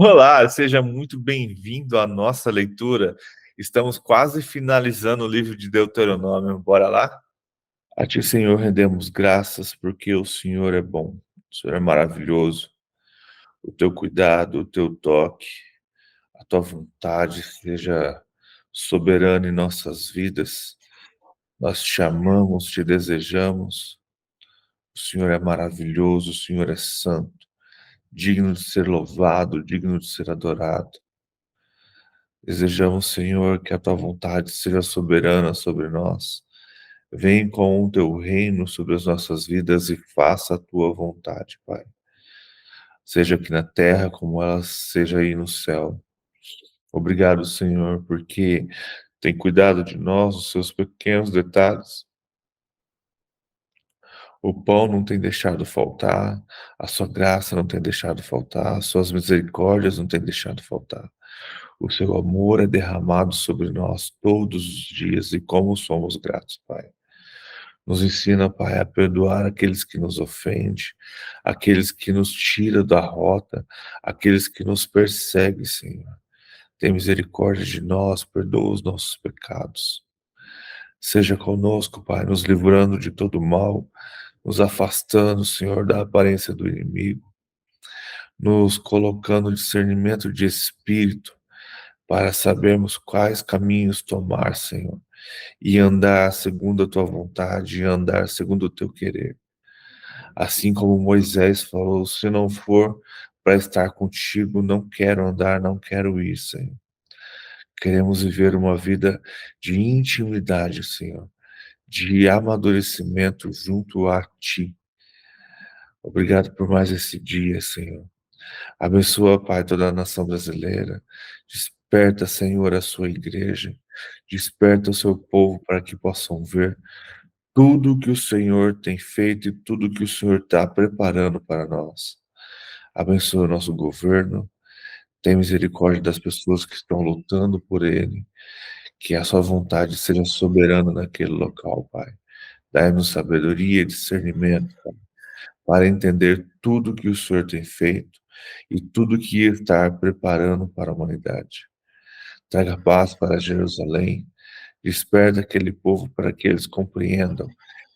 Olá, seja muito bem-vindo à nossa leitura. Estamos quase finalizando o livro de Deuteronômio. Bora lá? A Ti, Senhor, rendemos graças porque o Senhor é bom, o Senhor é maravilhoso. O Teu cuidado, o Teu toque, a Tua vontade seja soberana em nossas vidas. Nós te amamos, te desejamos. O Senhor é maravilhoso, o Senhor é santo, digno de ser louvado, digno de ser adorado. Desejamos, Senhor, que a tua vontade seja soberana sobre nós. Vem com o teu reino sobre as nossas vidas e faça a tua vontade, Pai. Seja aqui na terra como ela seja aí no céu. Obrigado, Senhor, porque tem cuidado de nós, os seus pequenos detalhes. O pão não tem deixado faltar, a sua graça não tem deixado faltar, as suas misericórdias não tem deixado faltar. O seu amor é derramado sobre nós todos os dias e como somos gratos, Pai. Nos ensina, Pai, a perdoar aqueles que nos ofendem, aqueles que nos tiram da rota, aqueles que nos perseguem, Senhor. Tem misericórdia de nós, perdoa os nossos pecados. Seja conosco, Pai, nos livrando de todo mal, nos afastando, Senhor, da aparência do inimigo, nos colocando discernimento de espírito, para sabermos quais caminhos tomar, Senhor, e andar segundo a tua vontade, e andar segundo o teu querer. Assim como Moisés falou: se não for para estar contigo, não quero andar, não quero ir, Senhor. Queremos viver uma vida de intimidade, Senhor, de amadurecimento junto a ti. Obrigado por mais esse dia, Senhor. Abençoa, Pai, toda a nação brasileira. Desperta, Senhor, a sua igreja. Desperta o seu povo para que possam ver tudo que o Senhor tem feito e tudo que o Senhor está preparando para nós. Abençoa o nosso governo. Tem misericórdia das pessoas que estão lutando por ele. Que a sua vontade seja soberana naquele local, Pai. Dai-nos sabedoria e discernimento, Pai, para entender tudo que o Senhor tem feito e tudo que está preparando para a humanidade. Traga paz para Jerusalém, desperta aquele povo para que eles compreendam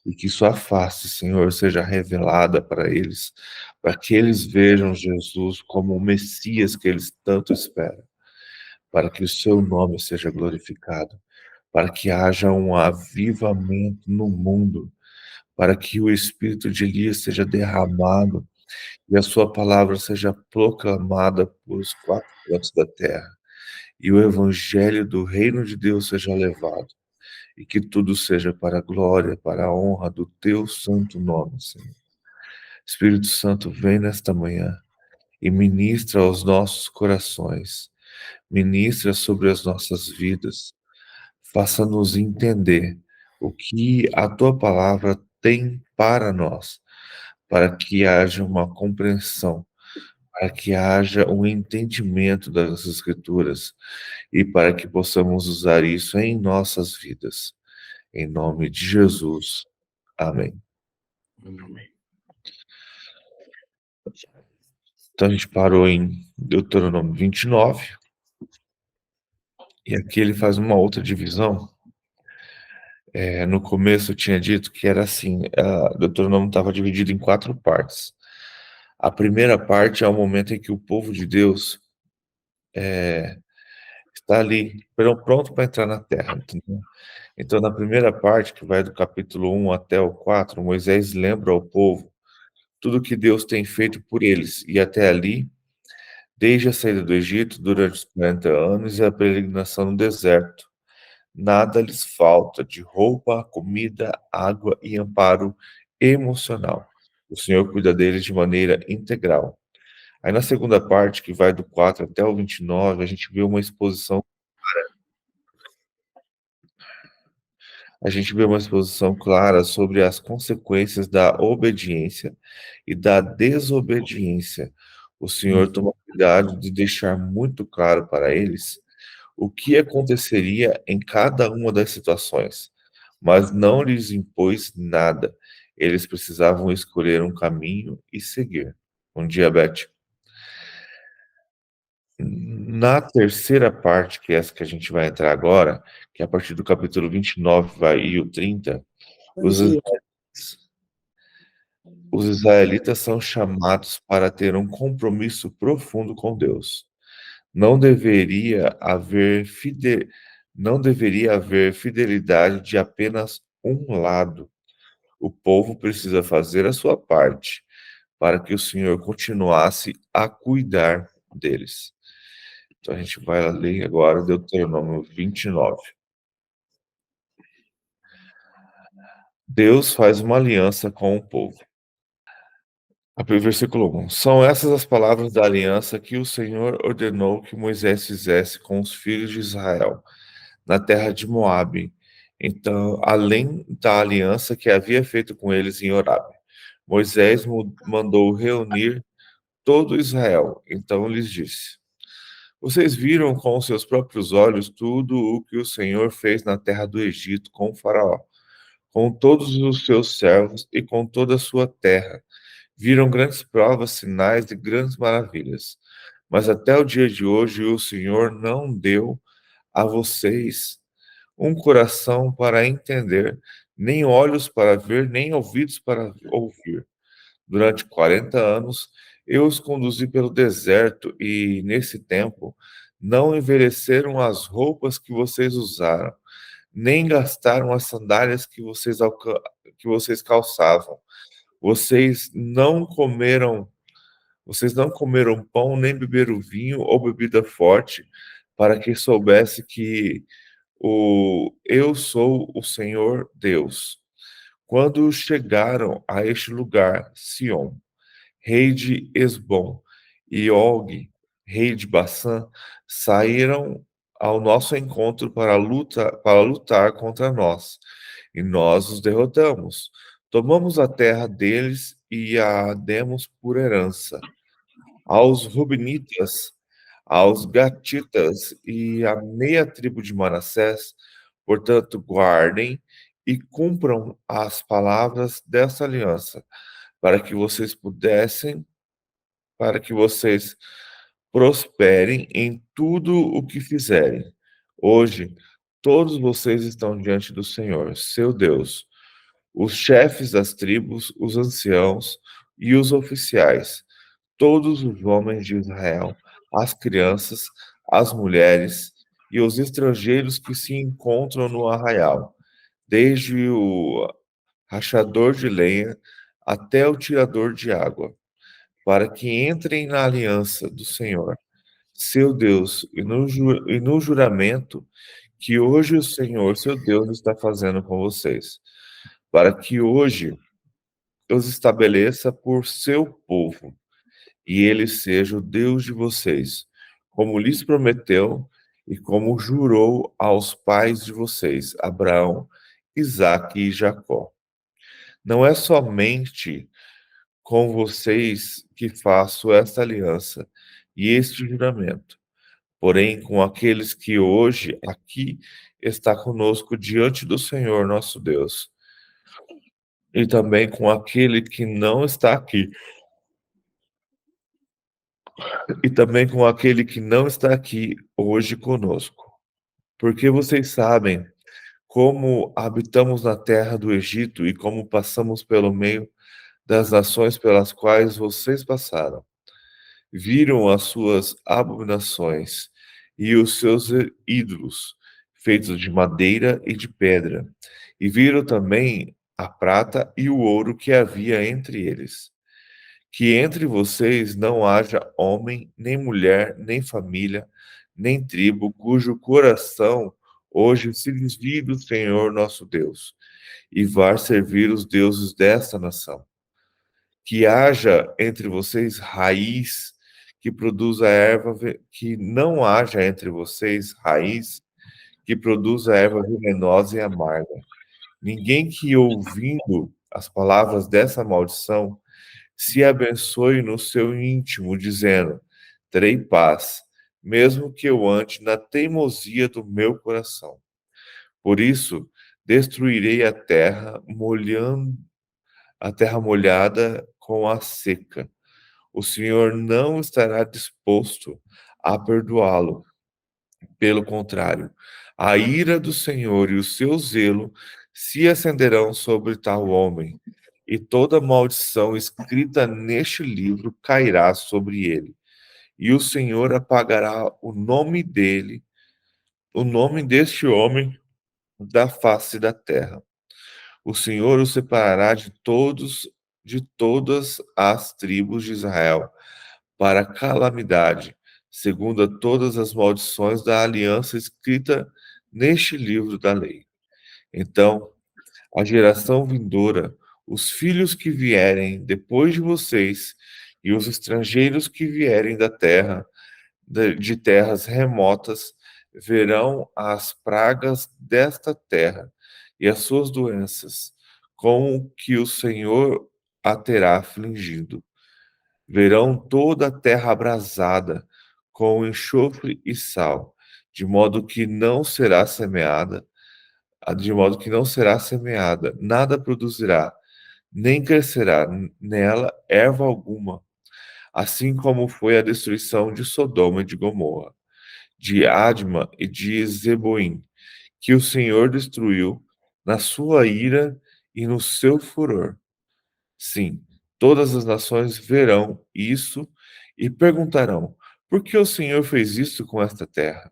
e que sua face, Senhor, seja revelada para eles, para que eles vejam Jesus como o Messias que eles tanto esperam, para que o seu nome seja glorificado, para que haja um avivamento no mundo, para que o espírito de Elias seja derramado e a sua palavra seja proclamada por os quatro cantos da terra, e o evangelho do reino de Deus seja levado, e que tudo seja para a glória, para a honra do teu santo nome, Senhor. Espírito Santo, vem nesta manhã e ministra aos nossos corações, ministra sobre as nossas vidas, faça-nos entender o que a tua palavra tem para nós, para que haja uma compreensão, para que haja um entendimento das Escrituras e para que possamos usar isso em nossas vidas. Em nome de Jesus. Amém. Então a gente parou em Deuteronômio 29, e aqui ele faz uma outra divisão. No começo eu tinha dito que era assim, Deuteronômio estava dividido em 4 partes. A primeira parte é o momento em que o povo de Deus está ali, pronto para entrar na terra, entendeu? Então, na primeira parte, que vai do capítulo 1 até o 4, Moisés lembra ao povo tudo que Deus tem feito por eles, e até ali, desde a saída do Egito, durante os 40 anos, e a peregrinação no deserto. Nada lhes falta de roupa, comida, água e amparo emocional. O Senhor cuida deles de maneira integral. Aí na segunda parte, que vai do 4 até o 29, a gente vê uma exposição. A gente vê uma exposição clara sobre as consequências da obediência e da desobediência. O Senhor toma cuidado de deixar muito claro para eles o que aconteceria em cada uma das situações, mas não lhes impôs nada. Eles precisavam escolher um caminho e seguir. Bom dia, Beth. Na terceira parte, que é essa que a gente vai entrar agora, que é a partir do capítulo 29 vai e o 30, Bom os dia. os israelitas são chamados para ter um compromisso profundo com Deus. Não deveria haver fide não deveria haver fidelidade de apenas um lado. O povo precisa fazer a sua parte para que o Senhor continuasse a cuidar deles. Então a gente vai ler agora Deuteronômio 29. Deus faz uma aliança com o povo. Versículo 1. São essas as palavras da aliança que o Senhor ordenou que Moisés fizesse com os filhos de Israel, na terra de Moabe. Então, além da aliança que havia feito com eles em Horab. Moisés mandou reunir todo Israel. Então lhes disse: Vocês viram com os seus próprios olhos tudo o que o Senhor fez na terra do Egito com o Faraó, com todos os seus servos e com toda a sua terra. Viram grandes provas, sinais e grandes maravilhas. Mas até o dia de hoje o Senhor não deu a vocês um coração para entender, nem olhos para ver, nem ouvidos para ouvir. Durante 40 anos eu os conduzi pelo deserto e, nesse tempo, não envelheceram as roupas que vocês usaram, nem gastaram as sandálias que vocês calçavam. Vocês não comeram, vocês não comeram pão, nem beberam vinho ou bebida forte, para que soubesse que eu sou o Senhor Deus. Quando chegaram a este lugar, Sion, rei de Esbom, e Og, rei de Bassã, saíram ao nosso encontro para lutar contra nós, e nós os derrotamos. Tomamos a terra deles e a demos por herança aos Rubenitas, aos Gatitas e à meia tribo de Manassés. Portanto, guardem e cumpram as palavras dessa aliança, para que vocês pudessem para que vocês prosperem em tudo o que fizerem. Hoje, todos vocês estão diante do Senhor, seu Deus, os chefes das tribos, os anciãos e os oficiais, todos os homens de Israel, as crianças, as mulheres e os estrangeiros que se encontram no arraial, desde o rachador de lenha até o tirador de água, para que entrem na aliança do Senhor, seu Deus, e no juramento que hoje o Senhor, seu Deus, está fazendo com vocês, para que hoje os estabeleça por seu povo, e ele seja o Deus de vocês, como lhes prometeu e como jurou aos pais de vocês, Abraão, Isaque e Jacó. Não é somente com vocês que faço esta aliança e este juramento, porém com aqueles que hoje aqui está conosco diante do Senhor nosso Deus, e também com aquele que não está aqui, e também com aquele que não está aqui hoje conosco. Porque vocês sabem como habitamos na terra do Egito e como passamos pelo meio das nações pelas quais vocês passaram. Viram as suas abominações e os seus ídolos, feitos de madeira e de pedra, e viram também a prata e o ouro que havia entre eles. Que entre vocês não haja homem, nem mulher, nem família, nem tribo, cujo coração hoje se desvie do Senhor nosso Deus, e vá servir os deuses desta nação. Que haja entre vocês raiz que produza erva, que não haja entre vocês raiz que produza erva venenosa e amarga. Ninguém que ouvindo as palavras dessa maldição se abençoe no seu íntimo, dizendo: terei paz, mesmo que eu ande na teimosia do meu coração. Por isso, destruirei a terra molhada com a seca. O Senhor não estará disposto a perdoá-lo. Pelo contrário, a ira do Senhor e o seu zelo se acenderão sobre tal homem, e toda maldição escrita neste livro cairá sobre ele. E o Senhor apagará o nome deste homem da face da terra. O Senhor o separará de todas as tribos de Israel, para calamidade, segundo a todas as maldições da aliança escrita neste livro da lei. Então, a geração vindoura, os filhos que vierem depois de vocês e os estrangeiros que vierem da terra, de terras remotas, verão as pragas desta terra e as suas doenças, com que o Senhor a terá afligido. Verão toda a terra abrasada, com enxofre e sal, de modo que não será semeada, nada produzirá, nem crescerá nela erva alguma, assim como foi a destruição de Sodoma e de Gomorra, de Adma e de Zeboim, que o Senhor destruiu na sua ira e no seu furor. Sim, todas as nações verão isso e perguntarão: por que o Senhor fez isso com esta terra?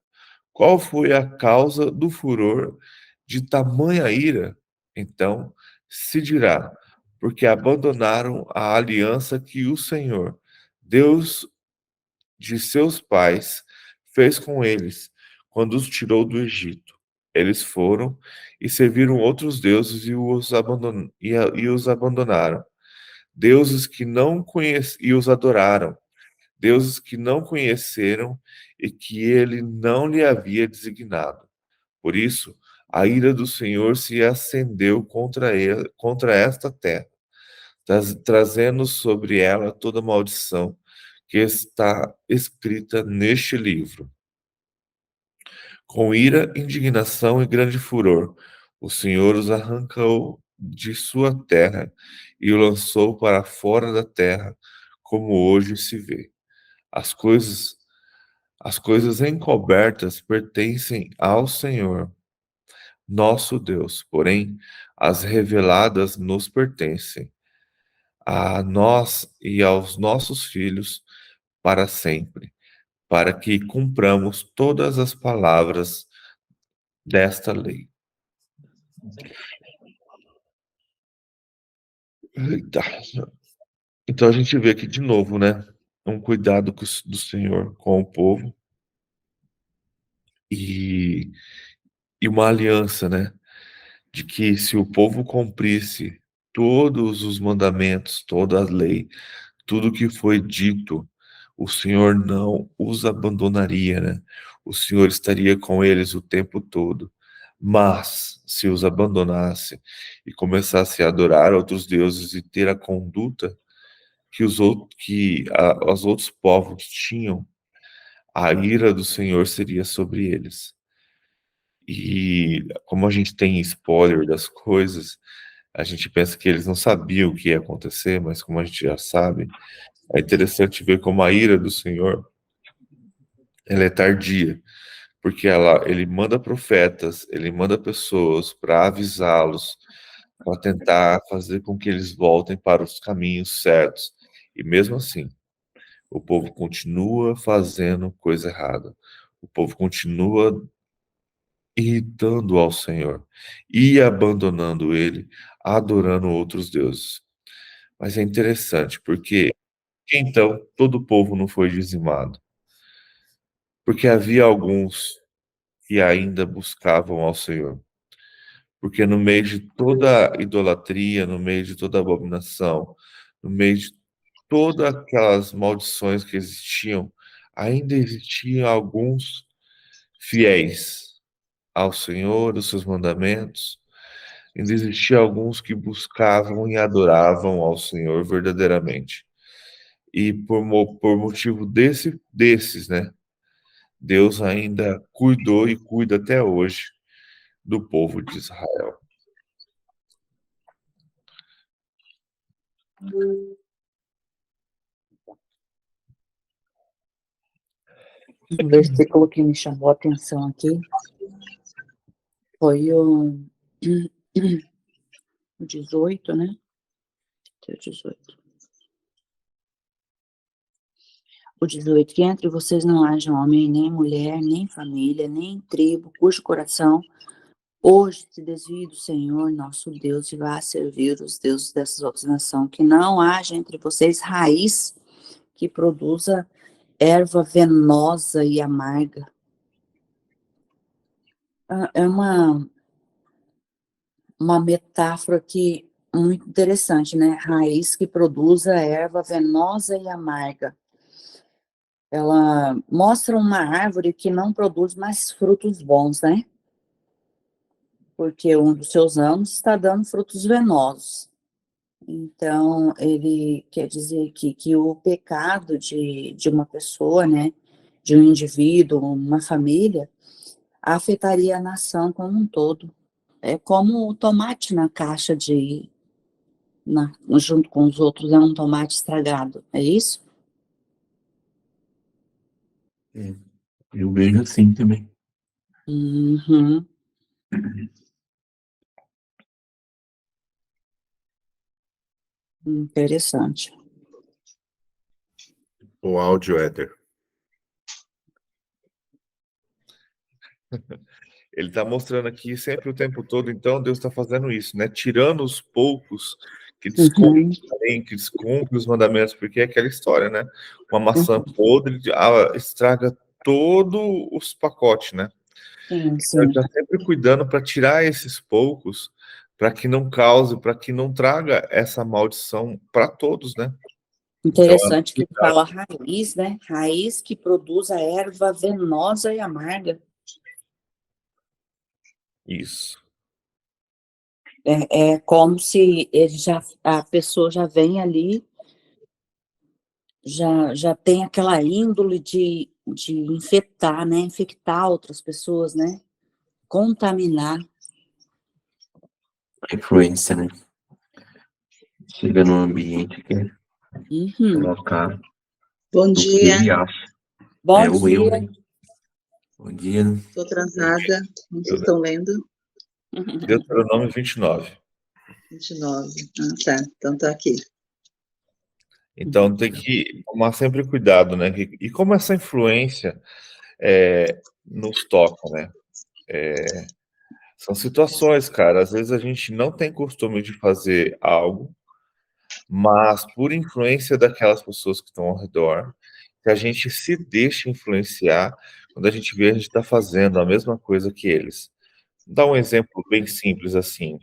Qual foi a causa do furor de tamanha ira? Então se dirá: porque abandonaram a aliança que o Senhor, Deus de seus pais, fez com eles quando os tirou do Egito. Eles foram e serviram outros deuses e os abandonaram. Deuses que não conheciam e os adoraram, deuses que não conheceram e que ele não lhe havia designado. Por isso, a ira do Senhor se acendeu contra esta terra, trazendo sobre ela toda maldição que está escrita neste livro. Com ira, indignação e grande furor, o Senhor os arrancou de sua terra e o lançou para fora da terra, como hoje se vê. As coisas, as coisas encobertas pertencem ao Senhor, nosso Deus, porém as reveladas nos pertencem, a nós e aos nossos filhos para sempre, para que cumpramos todas as palavras desta lei. Eita. Então a gente vê aqui de novo, né, um cuidado do Senhor com o povo e e uma aliança, né, de que se o povo cumprisse todos os mandamentos, toda a lei, tudo que foi dito, o Senhor não os abandonaria, né. O Senhor estaria com eles o tempo todo. Mas, se os abandonasse e começasse a adorar outros deuses e ter a conduta que os outros povos tinham, a ira do Senhor seria sobre eles. E como a gente tem spoiler das coisas, a gente pensa que eles não sabiam o que ia acontecer, mas como a gente já sabe, é interessante ver como a ira do Senhor, ela é tardia, porque ele manda profetas, ele manda pessoas para avisá-los, para tentar fazer com que eles voltem para os caminhos certos. E mesmo assim, o povo continua fazendo coisa errada. O povo continua irritando ao Senhor e abandonando ele, adorando outros deuses. Mas é interessante, porque então todo o povo não foi dizimado? Porque havia alguns que ainda buscavam ao Senhor. Porque no meio de toda idolatria, no meio de toda abominação, no meio de todas aquelas maldições que existiam, ainda existiam alguns fiéis ao Senhor, os seus mandamentos. Ainda existiam alguns que buscavam e adoravam ao Senhor verdadeiramente. E por motivo desses, né, Deus ainda cuidou e cuida até hoje do povo de Israel. Um versículo que me chamou a atenção aqui foi o 18, né? O 18. O 18, que entre vocês não haja homem, nem mulher, nem família, nem tribo, cujo coração hoje se desvie do Senhor nosso Deus e vá servir os deuses dessas outras nações, que não haja entre vocês raiz que produza erva venosa e amarga. É uma metáfora aqui muito interessante, né? Raiz que produza erva venosa e amarga. Ela mostra uma árvore que não produz mais frutos bons, né? Porque um dos seus ramos está dando frutos venosos. Então, ele quer dizer que o pecado de uma pessoa, né? De um indivíduo, uma família, afetaria a nação como um todo. É como o tomate na caixa junto com os outros, é um tomate estragado, é isso? Eu vejo assim também. Uhum. Interessante. O áudio, Éder. Ele está mostrando aqui sempre o tempo todo, então Deus está fazendo isso, né? Tirando os poucos que descumprem, que descumprem os mandamentos, porque é aquela história, né? Uma maçã podre estraga todos os pacotes, né? Sim, Então ele sim. está sempre cuidando para tirar esses poucos, para que não cause, para que não traga essa maldição para todos, né? Interessante que fala raiz, né? Raiz que produz a erva venosa e amarga. Isso. É como se a pessoa já vem ali, já tem aquela índole de infectar, né? Infectar outras pessoas, né? Contaminar. A influência, né? Chega no ambiente que é colocar Bom o que dia, ele acha. Bom o eu, dia. né? Bom dia. estou atrasada, como vocês estão lendo? Deuteronômio 29. 29. Ah, tá, então tá aqui. Então tem que tomar sempre cuidado, né? E como essa influência nos toca, né? São situações, cara. Às vezes a gente não tem costume de fazer algo, mas por influência daquelas pessoas que estão ao redor, que a gente se deixa influenciar quando a gente vê a gente está fazendo a mesma coisa que eles. Vou dar um exemplo bem simples assim.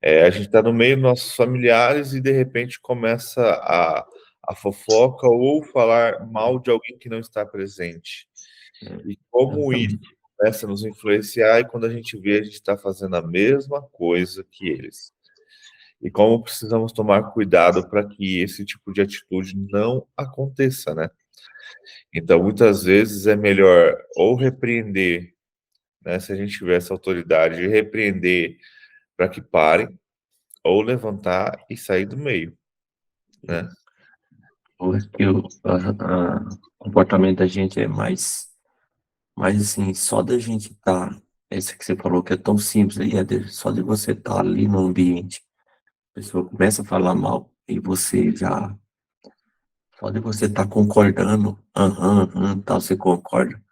A gente está no meio dos nossos familiares e de repente começa a fofoca ou falar mal de alguém que não está presente. E como isso começa a nos influenciar e quando a gente vê, a gente está fazendo a mesma coisa que eles. E como precisamos tomar cuidado para que esse tipo de atitude não aconteça, né? Então, muitas vezes é melhor ou repreender, né? Se a gente tiver essa autoridade de repreender para que parem, ou levantar e sair do meio, né? Porque o comportamento da gente é mais assim, só da gente estar, essa que você falou que é tão simples, aí só de você estar ali no ambiente, a pessoa começa a falar mal e você já, só de você estar concordando, tal, você concorda,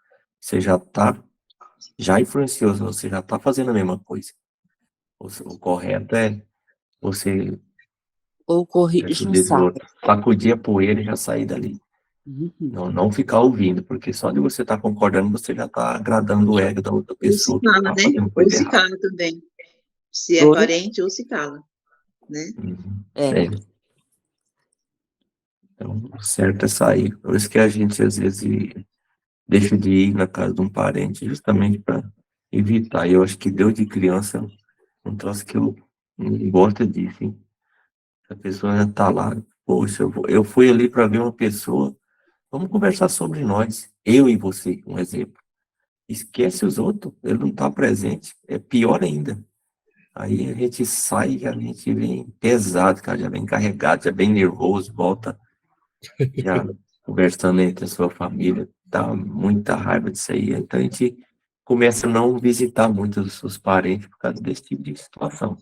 você já influenciou, você já está fazendo a mesma coisa. O correto é você Ou corrige um sapo. sacudir a poeira e já sair dali. Não ficar ouvindo, porque só de você estar concordando, você já está agradando o ego da outra Ou se pessoa que cala, está né? fazendo Ou coisa se errada. cala também. Se é parente, ou se cala, né? Então, o certo é sair. Por isso que a gente, às vezes, deixa de ir na casa de um parente, justamente para evitar. E eu acho que Deus de criança é um troço que eu não gosto disso, hein? A pessoa já está lá, poxa, eu fui ali para ver uma pessoa, vamos conversar sobre nós, eu e você, um exemplo. Esquece os outros, ele não está presente, é pior ainda. Aí a gente sai, a gente vem pesado, cara, já vem carregado, já vem nervoso, volta já conversando entre a sua família. dá muita raiva disso aí. Então a gente começa a não visitar muito os parentes por causa desse tipo de situação.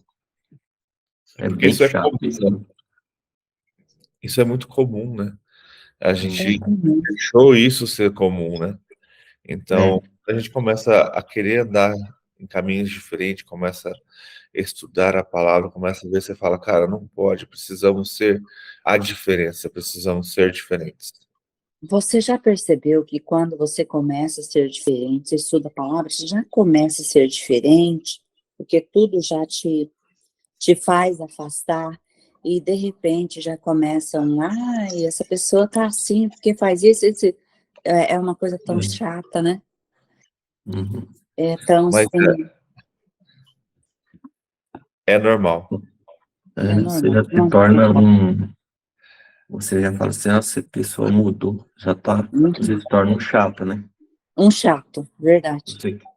É Porque bem isso é chato comum, isso, né? né? Isso é muito comum, né? A Uhum. gente deixou isso ser comum, né? Então, É. a gente começa a querer andar em caminhos diferentes, começa a estudar a palavra, começa a ver, você fala, cara, não pode, precisamos ser a diferença, precisamos ser diferentes. Você já percebeu que quando você começa a ser diferente, você estuda a palavra, você já começa a ser diferente, porque tudo já te faz afastar, e de repente já começam, ai, essa pessoa tá assim, porque faz isso. É uma coisa tão chata, né? Uhum. É tão Mas assim, é normal. é Você normal. já se Não, torna você já fala assim, essa pessoa mudou, já tá, você se torna um chato, né? um chato, verdade.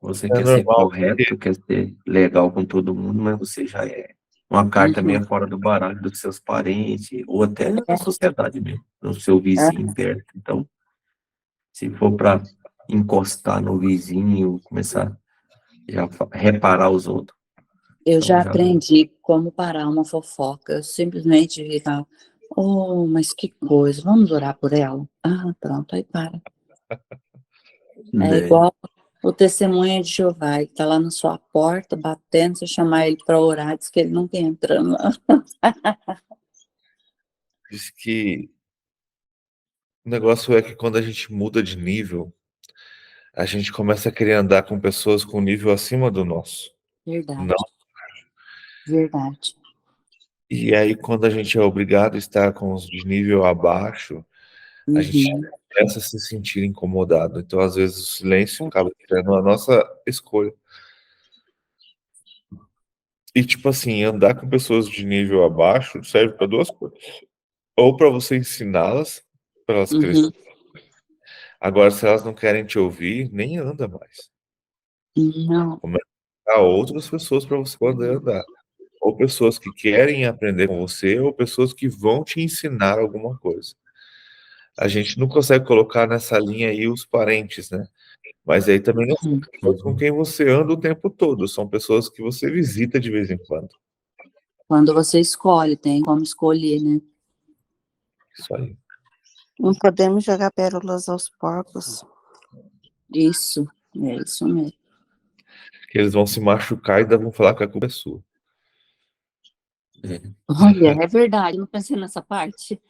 Você É quer ser normal porque correto, quer ser legal com todo mundo, mas você já é uma carta Uhum. meio fora do baralho dos seus parentes, ou até na É, sociedade mesmo, no seu é. vizinho perto. Então, se for para encostar no vizinho, começar já reparar os outros, Eu então já já. aprendi como parar uma fofoca. Eu simplesmente ficar, oh, mas que coisa, vamos orar por ela? Ah, pronto, aí para. É Né? igual o testemunha de Jeová, ele tá lá na sua porta, batendo, você chamar ele para orar, diz que ele não quer entrar lá. diz que o negócio é que quando a gente muda de nível, a gente começa a querer andar com pessoas com nível acima do nosso. Não. Verdade, verdade. E aí, quando a gente é obrigado a estar com os de nível abaixo, a gente Uhum. começa a se sentir incomodado. Então, às vezes, o silêncio acaba sendo a nossa escolha. E, tipo assim, andar com pessoas de nível abaixo serve para duas coisas. Ou para você ensiná-las, para elas Uhum. crescerem. Agora, se elas não querem te ouvir, nem anda mais. Não. Começa a buscar outras pessoas para você poder andar. Ou pessoas que querem aprender com você, ou pessoas que vão te ensinar alguma coisa. A gente não consegue colocar nessa linha aí os parentes, né? Mas aí também não são Uhum. pessoas com quem você anda o tempo todo, são pessoas que você visita de vez em quando. Quando você escolhe, tem como escolher, né? Isso aí. Não podemos jogar pérolas aos porcos. Isso, é isso mesmo. Que eles vão se machucar e ainda vão falar que a culpa é sua. Olha, é verdade, não pensei nessa parte.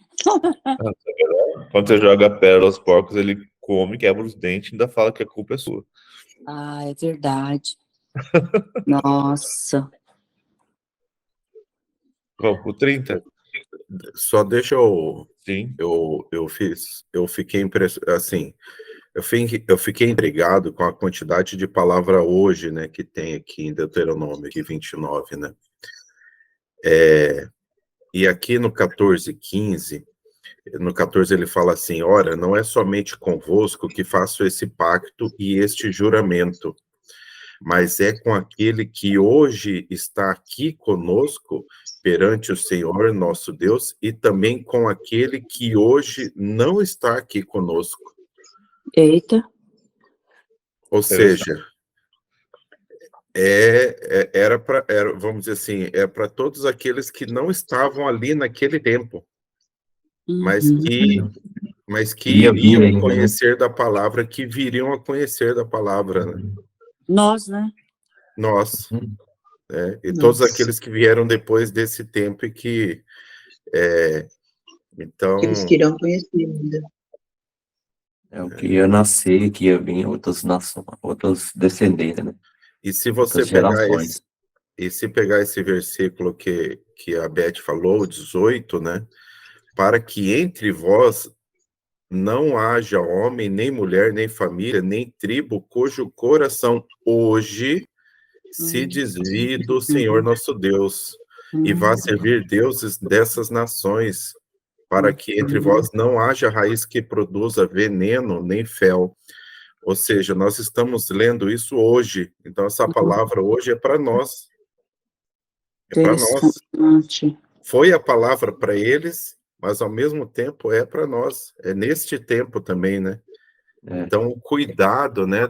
Quando você joga pérola aos porcos, ele come, quebra os dentes e ainda fala que a culpa é sua. Ah, é verdade. Nossa. Vamos pro 30? Só deixa eu. Sim. Eu fiquei assim, eu fiquei intrigado com a quantidade de palavra hoje, né, que tem aqui em Deuteronômio, aqui 29, né? E aqui no 14:15, no 14 ele fala assim: ora, não é somente convosco que faço esse pacto e este juramento, mas é com aquele que hoje está aqui conosco perante o Senhor nosso Deus e também com aquele que hoje não está aqui conosco. Eita. Ou seja, vamos dizer assim, é para todos aqueles que não estavam ali naquele tempo, mas Uhum. que Ia vir iriam ainda, né? conhecer da palavra, que viriam a conhecer da palavra, né? Nós, né? Nós, Uhum. e todos Nós. aqueles que vieram depois desse tempo e que, então, Aqueles que irão conhecer ainda. É o que ia nascer, que ia vir outras nações, outros descendentes, né? e se você Outras gerações. pegar esse versículo que a Beth falou, 18, né? Para que entre vós não haja homem, nem mulher, nem família, nem tribo, cujo coração hoje se desvie do Senhor nosso Deus, e vá servir deuses dessas nações, para que entre vós não haja raiz que produza veneno, nem fel. Ou seja, nós estamos lendo isso hoje, então essa palavra hoje é para nós. É para nós. Interessante. Foi a palavra para eles, mas ao mesmo tempo é para nós. É neste tempo também, né? Então, o cuidado, né,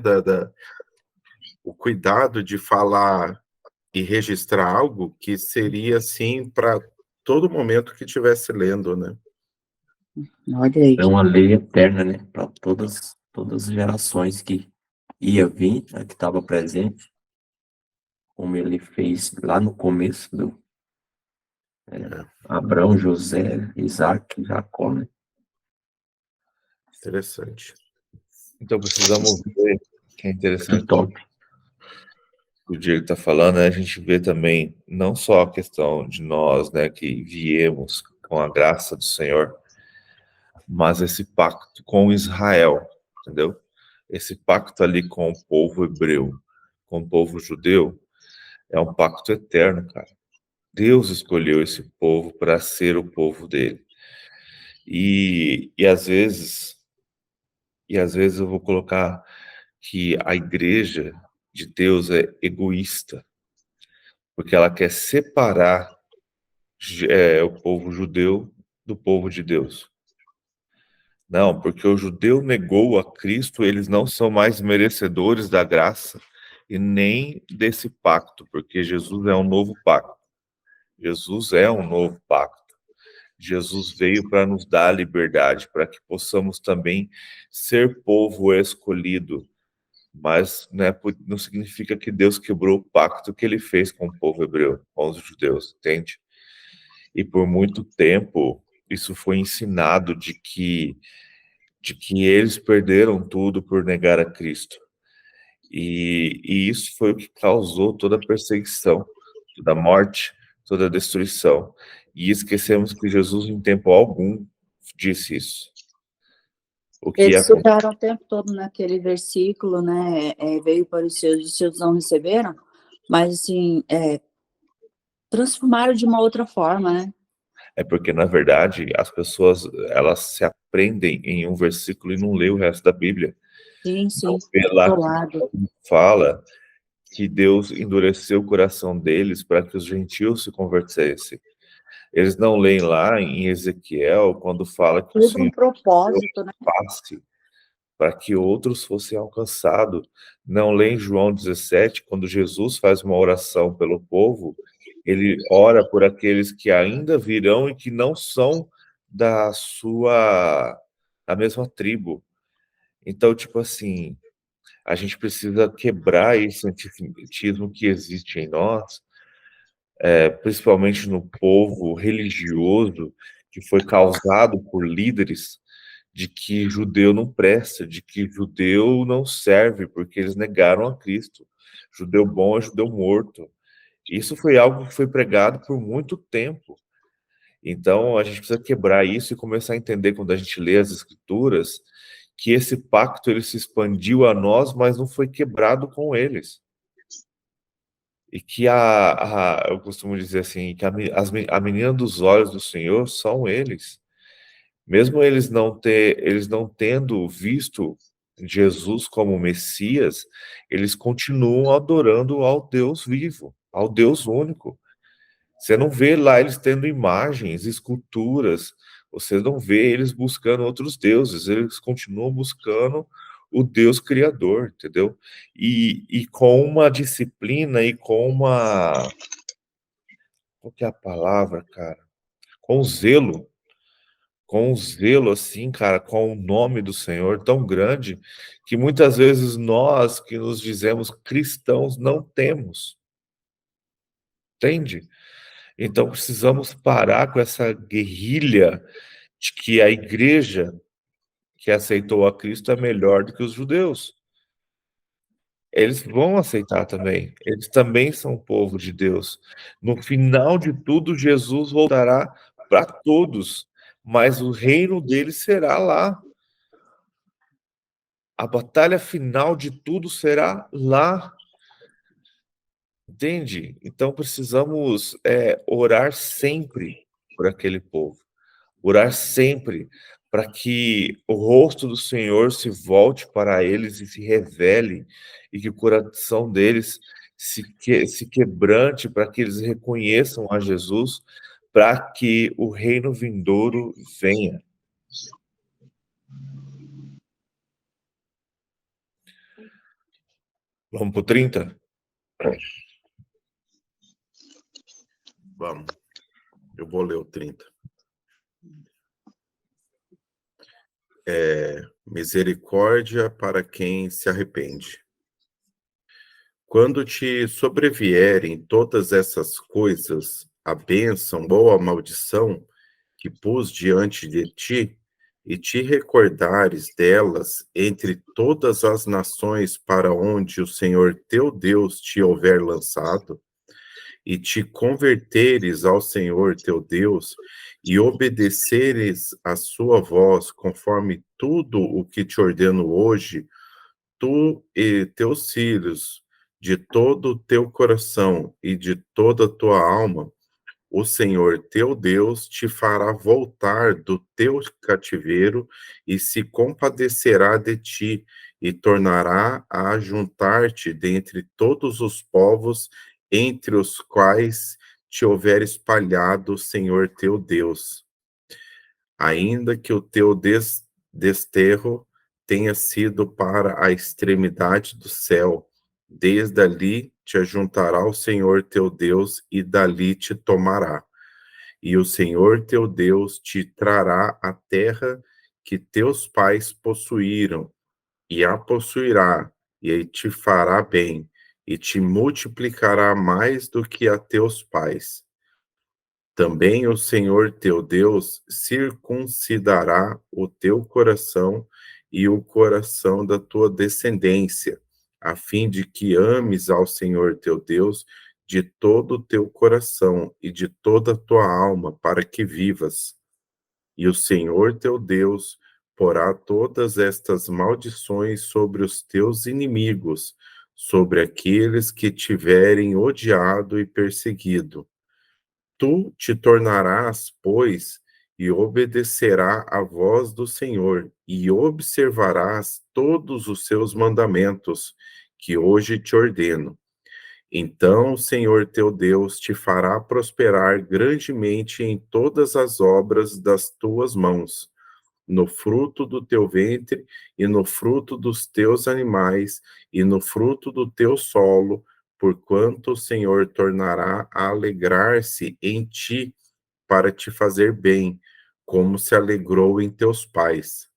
o cuidado de falar e registrar algo que seria, assim, para todo momento que estivesse lendo, né? Olha aí. É uma lei eterna, né? Para todas as gerações que ia vir, né, que estava presente, como ele fez lá no começo do Abraão, José, Isaac, Jacó, né? Interessante. Então precisamos ver, que é Que interessante, top. o Diego está falando, né? A gente vê também não só a questão de nós, né, que viemos com a graça do Senhor, mas esse pacto com Israel, entendeu? Esse pacto ali com o povo hebreu, com o povo judeu, é um pacto eterno, cara. Deus escolheu esse povo para ser o povo dele. E às vezes eu vou colocar que a igreja de Deus é egoísta, porque ela quer separar o povo judeu do povo de Deus. Não, porque o judeu negou a Cristo, eles não são mais merecedores da graça e nem desse pacto, porque Jesus é um novo pacto. Jesus é um novo pacto. Jesus veio para nos dar a liberdade, para que possamos também ser povo escolhido. Mas né, não significa que Deus quebrou o pacto que ele fez com o povo hebreu, com os judeus, entende? E por muito tempo isso foi ensinado de que eles perderam tudo por negar a Cristo. E isso foi o que causou toda a perseguição, toda a morte, toda a destruição. E esquecemos que Jesus, em tempo algum, disse isso. O que Eles ficaram o tempo todo naquele versículo, né? Veio para os seus não receberam, mas assim, transformaram de uma outra forma, né? é porque, na verdade, as pessoas elas se aprendem em um versículo e não lê o resto da Bíblia. Sim, sim. Então, vê lá Isolado. que fala que Deus endureceu o coração deles para que os gentios se convertessem. Eles não leem lá em Ezequiel, quando fala que o Tudo um Senhor propósito, né? passe para que outros fossem alcançados. Não leem João 17, quando Jesus faz uma oração pelo povo, ele ora por aqueles que ainda virão e que não são da mesma tribo. Então, tipo assim, a gente precisa quebrar esse antissemitismo que existe em nós, principalmente no povo religioso, que foi causado por líderes, de que judeu não presta, de que judeu não serve, porque eles negaram a Cristo. Judeu bom é judeu morto. Isso foi algo que foi pregado por muito tempo. Então, a gente precisa quebrar isso e começar a entender, quando a gente lê as Escrituras, que esse pacto ele se expandiu a nós, mas não foi quebrado com eles. E que eu costumo dizer assim, que a menina dos olhos do Senhor são eles. Mesmo eles não tendo visto Jesus como Messias, eles continuam adorando ao Deus vivo, ao Deus único. Você não vê lá eles tendo imagens, esculturas, você não vê eles buscando outros deuses, eles continuam buscando o Deus Criador, entendeu? E com uma disciplina e com uma... Qual que é a palavra, cara? Com com um zelo assim, cara, com o nome do Senhor tão grande, que muitas vezes nós que nos dizemos cristãos não temos. Entende? Então precisamos parar com essa guerrilha de que a igreja que aceitou a Cristo é melhor do que os judeus. Eles vão aceitar também. Eles também são povo de Deus. No final de tudo, Jesus voltará para todos, mas o reino dele será lá. A batalha final de tudo será lá. Entende? Então precisamos orar sempre por aquele povo. Orar sempre para que o rosto do Senhor se volte para eles e se revele, e que o coração deles se quebrante, para que eles reconheçam a Jesus, para que o reino vindouro venha. Vamos pro 30? Vamos. Eu vou ler o 30. Misericórdia para quem se arrepende. Quando te sobrevierem todas essas coisas, a bênção ou a maldição que pus diante de ti, e te recordares delas entre todas as nações para onde o Senhor teu Deus te houver lançado, e te converteres ao Senhor teu Deus, e obedeceres a sua voz, conforme tudo o que te ordeno hoje, tu e teus filhos, de todo o teu coração e de toda a tua alma, o Senhor teu Deus te fará voltar do teu cativeiro e se compadecerá de ti e tornará a juntar-te dentre todos os povos entre os quais te houver espalhado o Senhor teu Deus. Ainda que o teu desterro tenha sido para a extremidade do céu, desde ali te ajuntará o Senhor teu Deus e dali te tomará. E o Senhor teu Deus te trará a terra que teus pais possuíram, e a possuirá, e aí te fará bem, e te multiplicará mais do que a teus pais. Também o Senhor teu Deus circuncidará o teu coração e o coração da tua descendência, a fim de que ames ao Senhor teu Deus de todo o teu coração e de toda a tua alma, para que vivas. E o Senhor teu Deus porá todas estas maldições sobre os teus inimigos, sobre aqueles que tiverem odiado e perseguido. Tu te tornarás, pois, e obedecerá à voz do Senhor, e observarás todos os seus mandamentos, que hoje te ordeno. Então o Senhor teu Deus te fará prosperar grandemente em todas as obras das tuas mãos, no fruto do teu ventre, e no fruto dos teus animais, e no fruto do teu solo, porquanto o Senhor tornará a alegrar-se em ti para te fazer bem, como se alegrou em teus pais.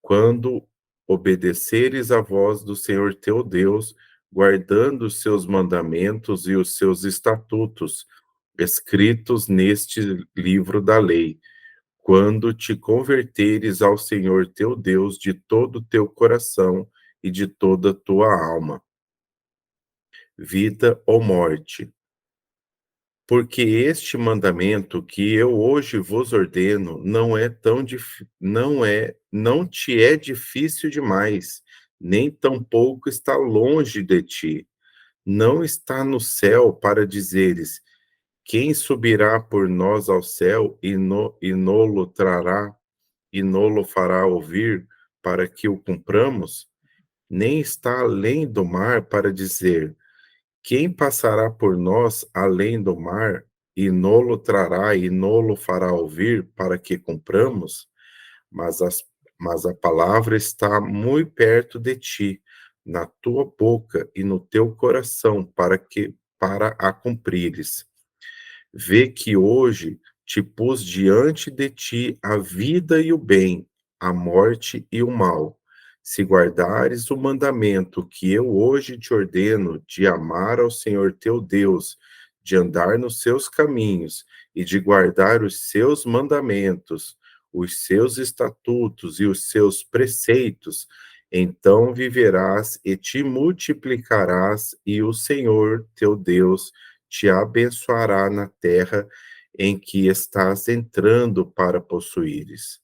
Quando obedeceres à voz do Senhor teu Deus, guardando os seus mandamentos e os seus estatutos, escritos neste livro da lei, quando te converteres ao Senhor teu Deus de todo o teu coração e de toda a tua alma. Vida ou morte. Porque este mandamento que eu hoje vos ordeno não te é difícil demais, nem tampouco está longe de ti. Não está no céu para dizeres: quem subirá por nós ao céu e nolo trará e nolo fará ouvir para que o cumpramos? Nem está além do mar para dizer: quem passará por nós além do mar, e nolo trará e nolo fará ouvir para que cumpramos? Mas, mas a palavra está muito perto de ti, na tua boca e no teu coração, para a cumprires. Vê que hoje te pus diante de ti a vida e o bem, a morte e o mal. Se guardares o mandamento que eu hoje te ordeno de amar ao Senhor teu Deus, de andar nos seus caminhos e de guardar os seus mandamentos, os seus estatutos e os seus preceitos, então viverás e te multiplicarás, e o Senhor teu Deus te abençoará na terra em que estás entrando para possuíres.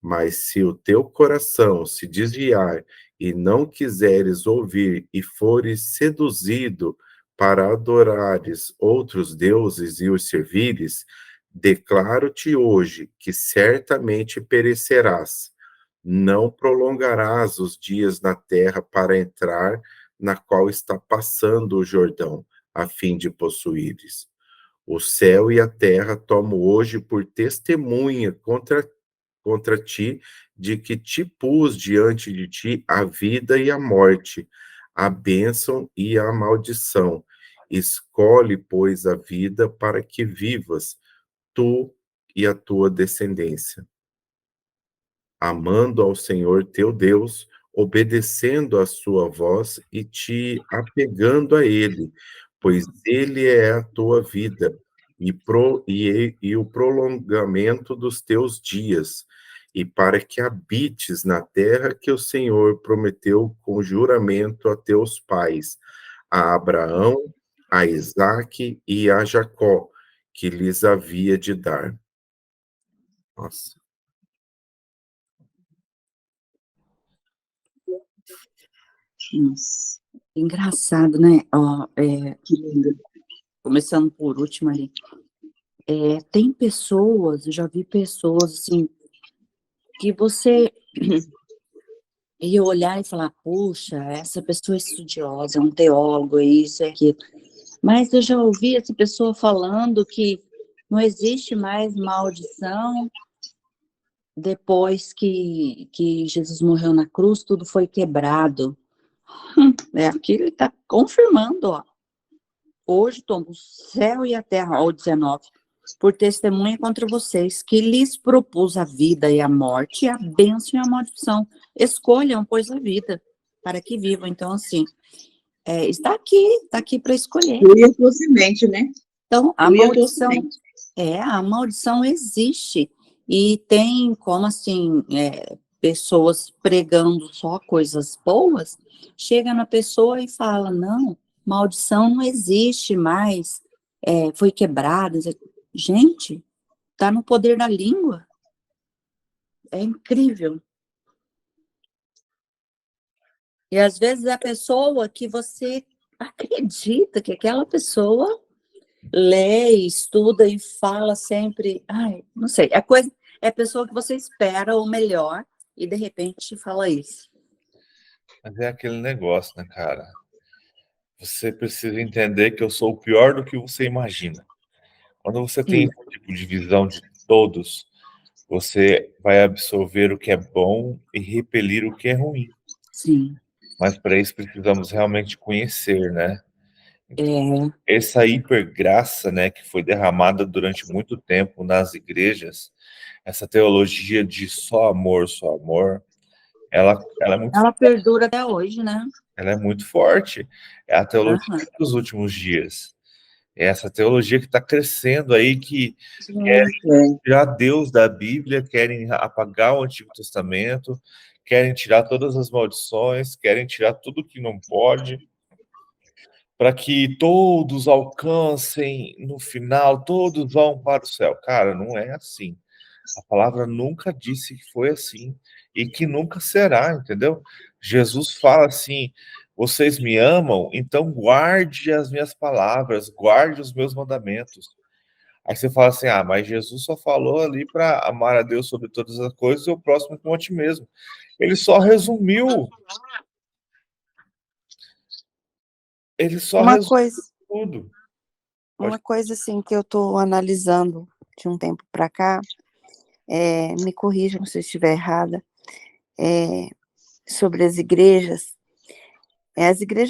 Mas se o teu coração se desviar e não quiseres ouvir e fores seduzido para adorares outros deuses e os servires, declaro-te hoje que certamente perecerás. Não prolongarás os dias na terra para entrar na qual está passando o Jordão, a fim de possuíres. O céu e a terra tomo hoje por testemunha contra ti, de que te pus diante de ti a vida e a morte, a bênção e a maldição. Escolhe, pois, a vida para que vivas, tu e a tua descendência, amando ao Senhor teu Deus, obedecendo à sua voz e te apegando a Ele, pois Ele é a tua vida e o prolongamento dos teus dias, e para que habites na terra que o Senhor prometeu com juramento a teus pais, a Abraão, a Isaque e a Jacó, que lhes havia de dar. Nossa. Nossa, Engraçado, né? Ó, que lindo. começando por último ali. Tem pessoas, eu já vi pessoas assim, que você ia olhar e falar, puxa, essa pessoa é estudiosa, é um teólogo, é isso, é aquilo. Mas eu já ouvi essa pessoa falando que não existe mais maldição depois que Jesus morreu na cruz, tudo foi quebrado. Aqui ele está confirmando, ó. Hoje tomo o céu e a terra, ó, 19, por testemunha contra vocês, que lhes propus a vida e a morte, a bênção e a maldição. Escolham, pois, a vida, para que vivam. Então, assim, está aqui para escolher. Tu e a tua semente, né? Então, Tu e a tua semente. a maldição existe. E tem como, assim, pessoas pregando só coisas boas, chega na pessoa e fala, não, maldição não existe mais, foi quebrada. Gente, está no poder da língua. É incrível. E às vezes a pessoa que você acredita que aquela pessoa lê, estuda e fala sempre, ai, não sei, é a pessoa que você espera o melhor e de repente fala isso. Mas é aquele negócio, né, cara? Você precisa entender que eu sou o pior do que você imagina. Quando você tem Sim, esse tipo de visão de todos, você vai absorver o que é bom e repelir o que é ruim. sim. Mas para isso precisamos realmente conhecer, né? É, Essa hipergraça, né, que foi derramada durante muito tempo nas igrejas, essa teologia de só amor, ela é muito, ela perdura até hoje, né? ela é muito forte. É a teologia Aham. dos últimos dias. É essa teologia que está crescendo aí, que É. tirar Deus da Bíblia, querem apagar o Antigo Testamento, querem tirar todas as maldições, querem tirar tudo que não pode, para que todos alcancem no final, todos vão para o céu. Cara, não é assim. A palavra nunca disse que foi assim e que nunca será, entendeu? Jesus fala assim: vocês me amam, então guarde as minhas palavras, guarde os meus mandamentos. Aí você fala assim: ah, mas Jesus só falou ali para amar a Deus sobre todas as coisas e o próximo como a ti mesmo. Ele só resumiu, ele só Uma resumiu coisa, tudo. uma coisa assim que eu estou analisando de um tempo para cá, me corrijam se eu estiver errada, sobre as igrejas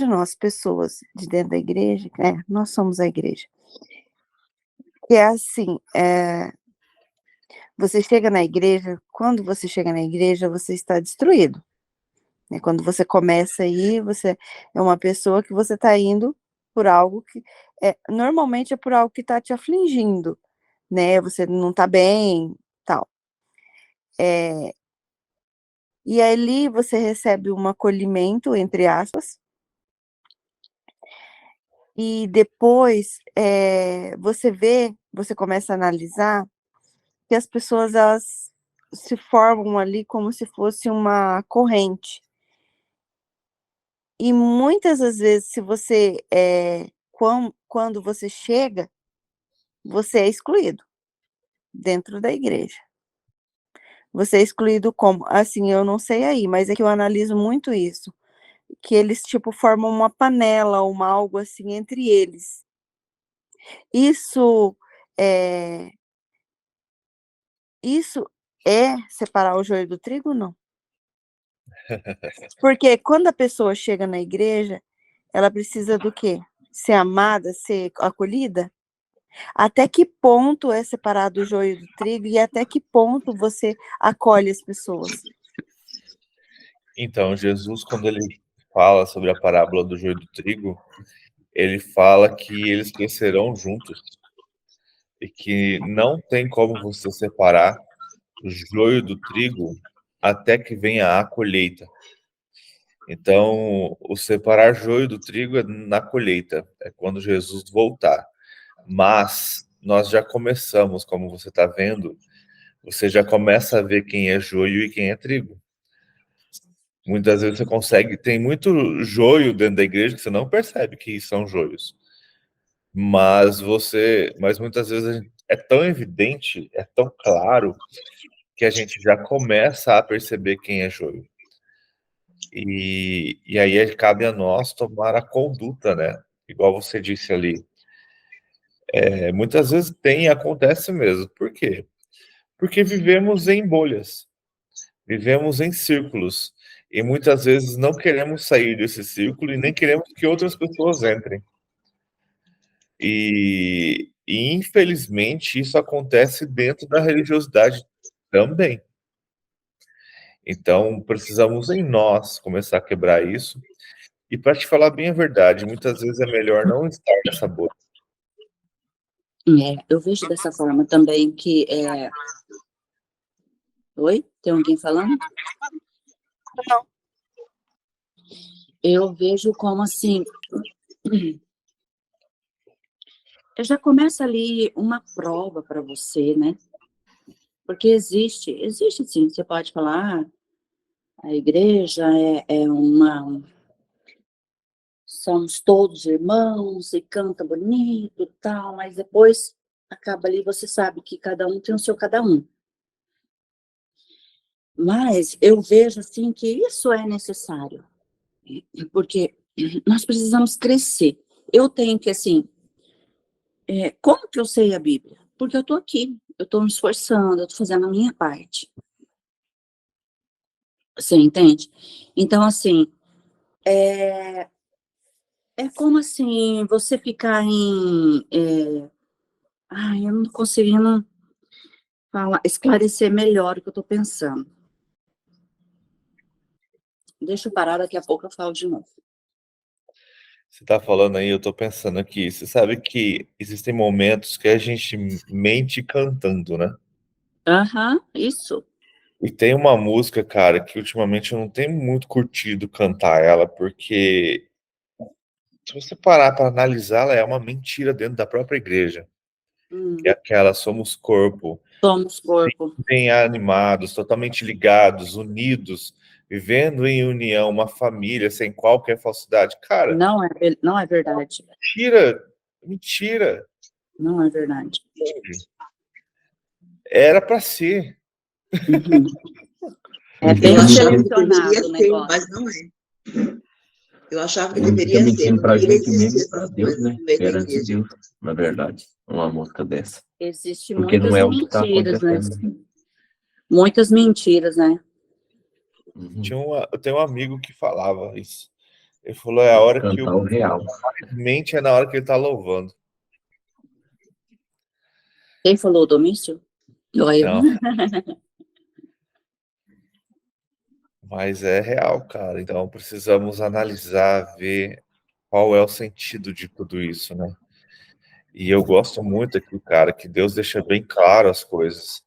não, as pessoas de dentro da igreja, nós somos a igreja. Que é assim, você chega na igreja, quando você chega na igreja, você está destruído. Né? Quando você começa aí, você é uma pessoa que você está indo por algo que, normalmente é por algo que está te afligindo, né? Você não está bem, tal. E ali você recebe um acolhimento, entre aspas, e depois você começa a analisar que as pessoas elas se formam ali como se fosse uma corrente. E muitas das vezes, se você quando você chega, você é excluído dentro da igreja. Você é excluído como? Assim, eu não sei aí, mas é que eu analiso muito isso, que eles tipo formam uma panela, uma algo assim entre eles. Isso é isso é separar o joio do trigo, não? Porque quando a pessoa chega na igreja, ela precisa do quê? Ser amada, ser acolhida? Até que ponto é separado o joio do trigo e até que ponto você acolhe as pessoas? Então, Jesus, quando ele fala sobre a parábola do joio do trigo, ele fala que eles crescerão juntos e que não tem como você separar o joio do trigo até que venha a colheita. Então, o separar joio do trigo é na colheita, é quando Jesus voltar. Mas nós já começamos, como você está vendo, você já começa a ver quem é joio e quem é trigo. Muitas vezes você consegue, tem muito joio dentro da igreja que você não percebe que são joios. Mas muitas vezes é tão evidente, é tão claro, que a gente já começa a perceber quem é joio. E aí cabe a nós tomar a conduta, né? Igual você disse ali. Muitas vezes acontece mesmo. Por quê? Porque vivemos em bolhas, vivemos em círculos. E muitas vezes não queremos sair desse círculo e nem queremos que outras pessoas entrem. E infelizmente isso acontece dentro da religiosidade também. Então precisamos em nós começar a quebrar isso. E para te falar bem a verdade, muitas vezes é melhor não estar nessa bolha. Eu vejo dessa forma também que Oi? Tem alguém falando? Não. Eu vejo como assim, já começa ali uma prova para você, né? Porque existe sim, você pode falar, a igreja somos todos irmãos e canta bonito e tal, mas depois acaba ali, você sabe que cada um tem o seu cada um. Mas eu vejo assim que isso é necessário, porque nós precisamos crescer. Eu tenho que, assim, como que eu sei a Bíblia? Porque eu estou aqui, eu estou me esforçando, eu estou fazendo a minha parte. Você entende? Então, assim, é como assim, você ficar eu não tô conseguindo esclarecer melhor o que eu estou pensando. Deixa eu parar, daqui a pouco eu falo de novo. Você está falando aí, eu estou pensando aqui. Você sabe que existem momentos que a gente mente cantando, né? Aham, isso. E tem uma música, cara, que ultimamente eu não tenho muito curtido cantar ela, porque se você parar para analisar, ela é uma mentira dentro da própria igreja. Que é aquela somos corpo, Somos corpo. bem animados, totalmente ligados, unidos, vivendo em união, uma família sem qualquer falsidade. Cara, Não é verdade. mentira. Não é verdade. Era para ser. Uhum. É Eu bem fico Eu achava que direcionado deveria o ser, negócio. mas não é. Eu achava que Ele fica deveria ser, mentindo não pra deveria gente mesmo existir e pra essas Deus, coisas né? no meio Que da era de igreja. Deus, na verdade, uma música dessa. Existem Porque não muitas é o que está mentiras, né? acontecendo. Muitas mentiras, né? Uhum. Eu tenho um amigo que falava isso. Ele falou, é a Tem que hora que o cantar o real. mente é na hora que ele tá louvando. Quem falou, Domício? Eu. Não, mas é real, cara. Então precisamos analisar, ver qual é o sentido de tudo isso, né? E eu gosto muito aqui, cara, que Deus deixa bem claro as coisas.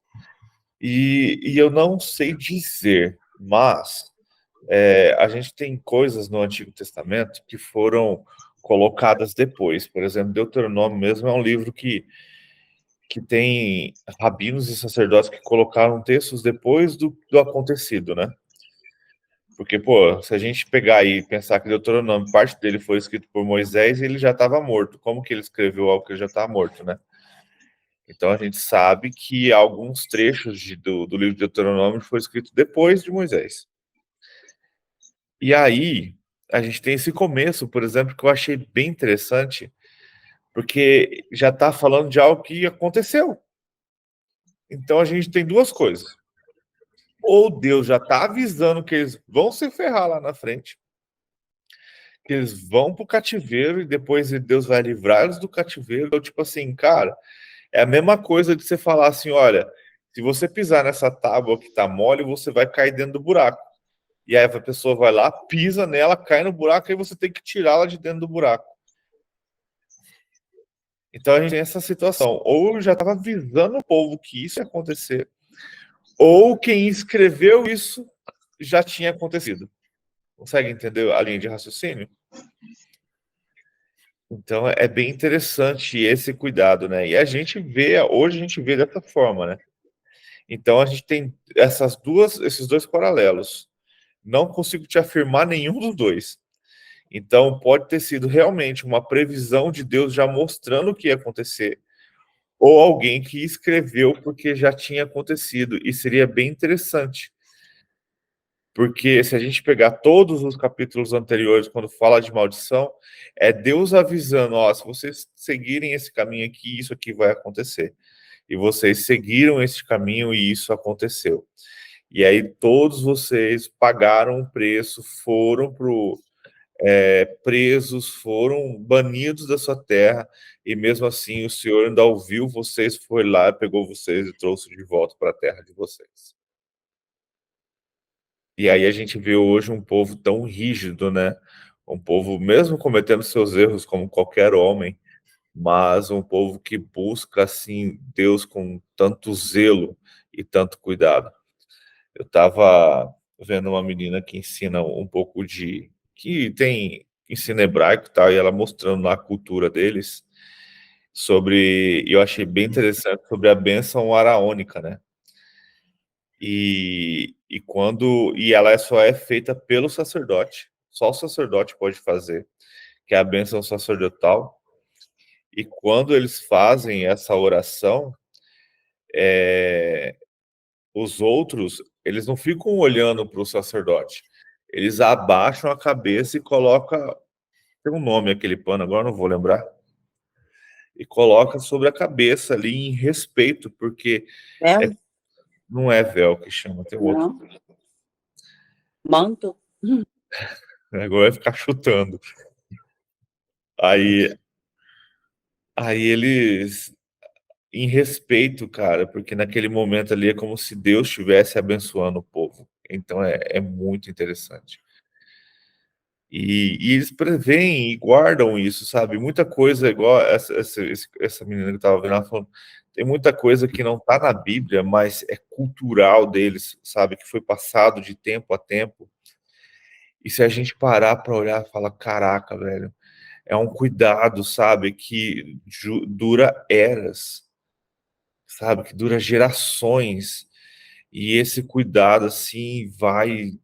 E eu não sei dizer, mas a gente tem coisas no Antigo Testamento que foram colocadas depois. Por exemplo, Deuteronômio mesmo é um livro que tem rabinos e sacerdotes que colocaram textos depois do acontecido, né? Porque, pô, se a gente pegar e pensar que Deuteronômio, parte dele foi escrito por Moisés e ele já estava morto. Como que ele escreveu algo que ele já estava morto, né? Então a gente sabe que alguns trechos do livro de Deuteronômio foi escrito depois de Moisés. E aí, a gente tem esse começo, por exemplo, que eu achei bem interessante, porque já está falando de algo que aconteceu. Então a gente tem duas coisas. ou Deus já está avisando que eles vão se ferrar lá na frente, que eles vão para o cativeiro e depois Deus vai livrá-los do cativeiro. Então, tipo assim, cara, é a mesma coisa de você falar assim, olha, se você pisar nessa tábua que tá mole, você vai cair dentro do buraco. E aí a pessoa vai lá, pisa nela, cai no buraco, e você tem que tirá-la de dentro do buraco. Então a gente tem essa situação. Ou já estava avisando o povo que isso ia acontecer, ou quem escreveu isso já tinha acontecido. Consegue entender a linha de raciocínio? Então é bem interessante esse cuidado, né? E a gente vê, hoje a gente vê dessa forma, né? Então a gente tem esses dois paralelos. Não consigo te afirmar nenhum dos dois. Então pode ter sido realmente uma previsão de Deus já mostrando o que ia acontecer, ou alguém que escreveu porque já tinha acontecido. E seria bem interessante. Porque se a gente pegar todos os capítulos anteriores, quando fala de maldição, é Deus avisando, ó, se vocês seguirem esse caminho aqui, isso aqui vai acontecer. E vocês seguiram esse caminho e isso aconteceu. E aí todos vocês pagaram o preço, foram presos, foram banidos da sua terra, e mesmo assim o Senhor ainda ouviu vocês, foi lá, pegou vocês e trouxe de volta para a terra de vocês. E aí a gente vê hoje um povo tão rígido, né? Um povo, mesmo cometendo seus erros como qualquer homem, mas um povo que busca, assim, Deus com tanto zelo e tanto cuidado. Eu estava vendo uma menina que ensina um pouco ensina hebraico e tal, e ela mostrando lá a cultura deles, eu achei bem interessante, sobre a bênção araônica, né? E ela só é feita pelo sacerdote. Só o sacerdote pode fazer, que é a bênção sacerdotal. E quando eles fazem essa oração, os outros, eles não ficam olhando para o sacerdote. Eles abaixam a cabeça e colocam, tem um nome aquele pano, agora não vou lembrar, e coloca sobre a cabeça ali em respeito, porque Véu? não é véu que chama, tem outro. Não. Manto? Agora vai ficar chutando. Aí eles, em respeito, cara, porque naquele momento ali é como se Deus estivesse abençoando o povo. Então é muito interessante. E eles preveem e guardam isso, sabe? Muita coisa, igual essa menina que estava vendo, ela falando, tem muita coisa que não está na Bíblia, mas é cultural deles, sabe? Que foi passado de tempo a tempo. E se a gente parar para olhar e falar, caraca, velho, é um cuidado, sabe? Que dura eras, sabe? Que dura gerações. E esse cuidado, assim, vai...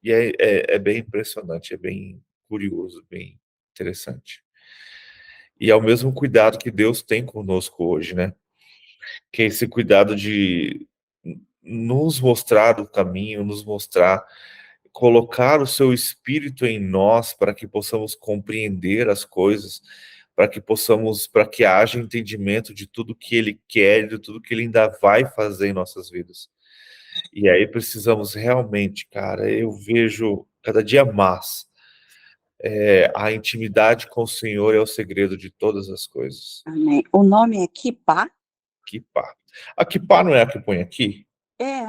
E é bem impressionante, é bem curioso, bem interessante. E é o mesmo cuidado que Deus tem conosco hoje, né? Que é esse cuidado de nos mostrar o caminho, nos mostrar, colocar o seu espírito em nós para que possamos compreender as coisas, para que haja entendimento de tudo que Ele quer, de tudo que Ele ainda vai fazer em nossas vidas. E aí precisamos realmente, cara, eu vejo cada dia mais, a intimidade com o Senhor é o segredo de todas as coisas. Amém. O nome é Kipá? Kippá. A kippá não é a que põe aqui? É.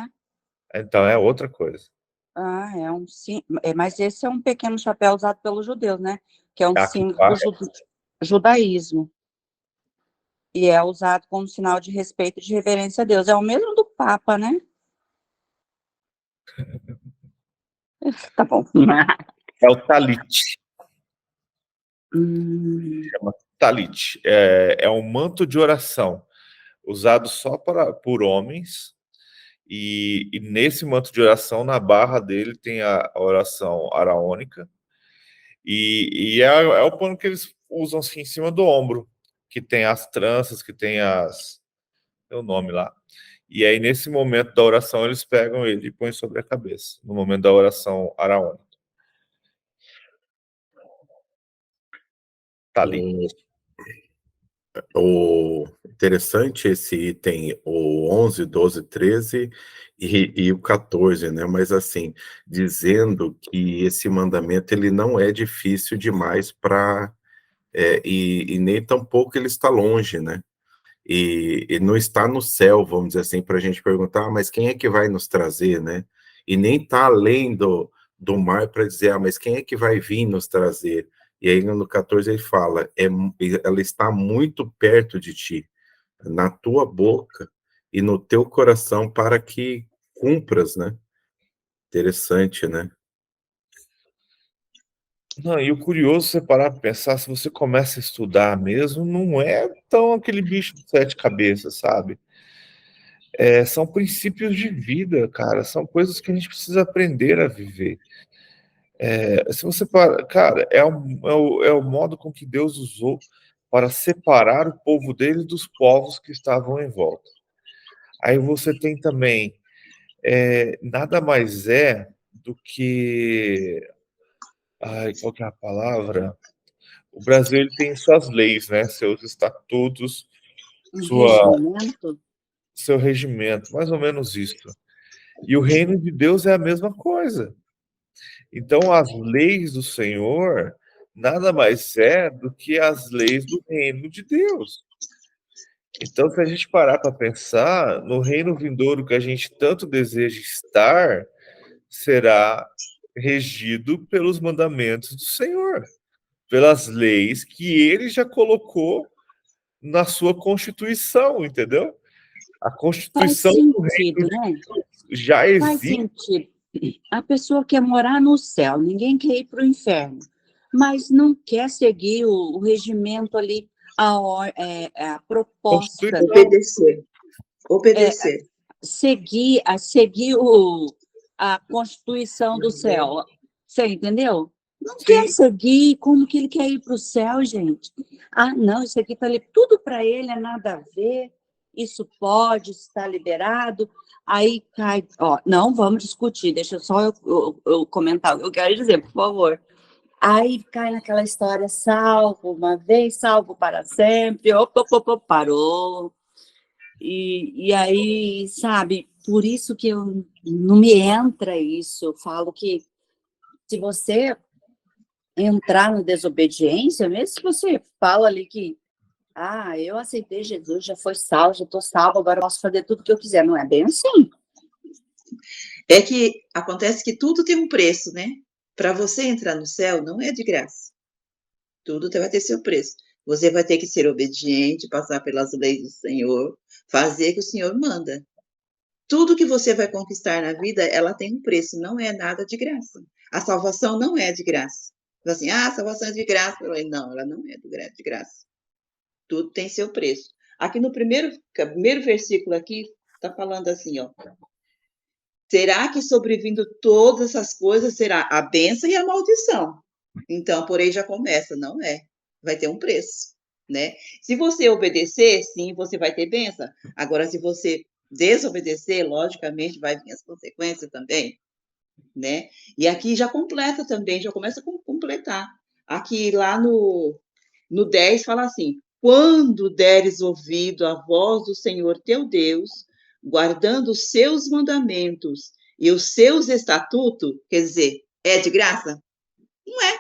Então é outra coisa. É um sim, mas esse é um pequeno chapéu usado pelos judeus, né? Que é um A símbolo kippá, do judaísmo. E é usado como sinal de respeito e de reverência a Deus. É o mesmo do Papa, né? Tá bom. é o talit. Hum, Chama talit. É um manto de oração usado só por homens. E nesse manto de oração, na barra dele, tem a oração araônica. E é o pano que eles usam assim em cima do ombro, que tem as tranças, que tem tem o nome lá. E aí, nesse momento da oração, eles pegam ele e põem sobre a cabeça, no momento da oração araônica. Tá ali. o interessante esse item, o 11, 12, 13 e o 14, né? Mas assim, dizendo que esse mandamento ele não é difícil demais para e nem tampouco ele está longe, né? E não está no céu, vamos dizer assim, para a gente perguntar, mas quem é que vai nos trazer, né? E nem está além do mar para dizer, mas quem é que vai vir nos trazer? E aí no 14 ele fala, ela está muito perto de ti, na tua boca e no teu coração para que cumpras, né? Interessante, né? Não, e o curioso, você parar para pensar, se você começa a estudar mesmo, não é tão aquele bicho de sete cabeças, sabe? São princípios de vida, cara, são coisas que a gente precisa aprender a viver. Se você para, cara, é o modo com que Deus usou para separar o povo dele dos povos que estavam em volta. Aí você tem também, nada mais é do que, ai, qual que é a palavra? O Brasil ele tem suas leis, né? Seus estatutos, sua, Regimento? seu regimento, mais ou menos isso. E o reino de Deus é a mesma coisa. Então, as leis do Senhor nada mais é do que as leis do reino de Deus. Então, se a gente parar para pensar, no reino vindouro que a gente tanto deseja estar, será regido pelos mandamentos do Senhor, pelas leis que ele já colocou na sua Constituição, entendeu? A Faz Constituição do sentido, reino de né? Deus já Faz existe. sentido. A pessoa quer morar no céu, ninguém quer ir para o inferno, mas não quer seguir o regimento ali, a proposta, Constituição. né? Obedecer. Obedecer. Seguir a Constituição do céu. Você entendeu? Não quer Sim, seguir, como que ele quer ir para o céu, gente? Ah, não, isso aqui está ali, tudo para ele é nada a ver, isso pode estar liberado. Aí cai, ó, não vamos discutir, deixa só eu comentar o que eu quero dizer, por favor. Aí cai naquela história, salvo uma vez, salvo para sempre, parou. E aí, sabe, por isso que eu não me entra isso. Eu falo que se você entrar na desobediência, mesmo se você fala ali que, eu aceitei Jesus, já foi salvo, já estou salvo, agora eu posso fazer tudo o que eu quiser. Não é bem assim. É que acontece que tudo tem um preço, né? Para você entrar no céu, não é de graça. Tudo vai ter seu preço. Você vai ter que ser obediente, passar pelas leis do Senhor, fazer o que o Senhor manda. Tudo que você vai conquistar na vida, ela tem um preço, não é nada de graça. A salvação não é de graça. Assim, a salvação é de graça. Não, ela não é de graça. Tudo tem seu preço. Aqui no primeiro versículo aqui, está falando assim, ó. Será que sobrevindo todas essas coisas será a bênção e a maldição? Então, por aí já começa, não é? Vai ter um preço, né? Se você obedecer, sim, você vai ter bênção. Agora, se você desobedecer, logicamente, vai vir as consequências também, né? E aqui já completa também, já começa a completar. Aqui lá no 10 fala assim: quando deres ouvido a voz do Senhor teu Deus, guardando os seus mandamentos e os seus estatutos, quer dizer, é de graça? Não é.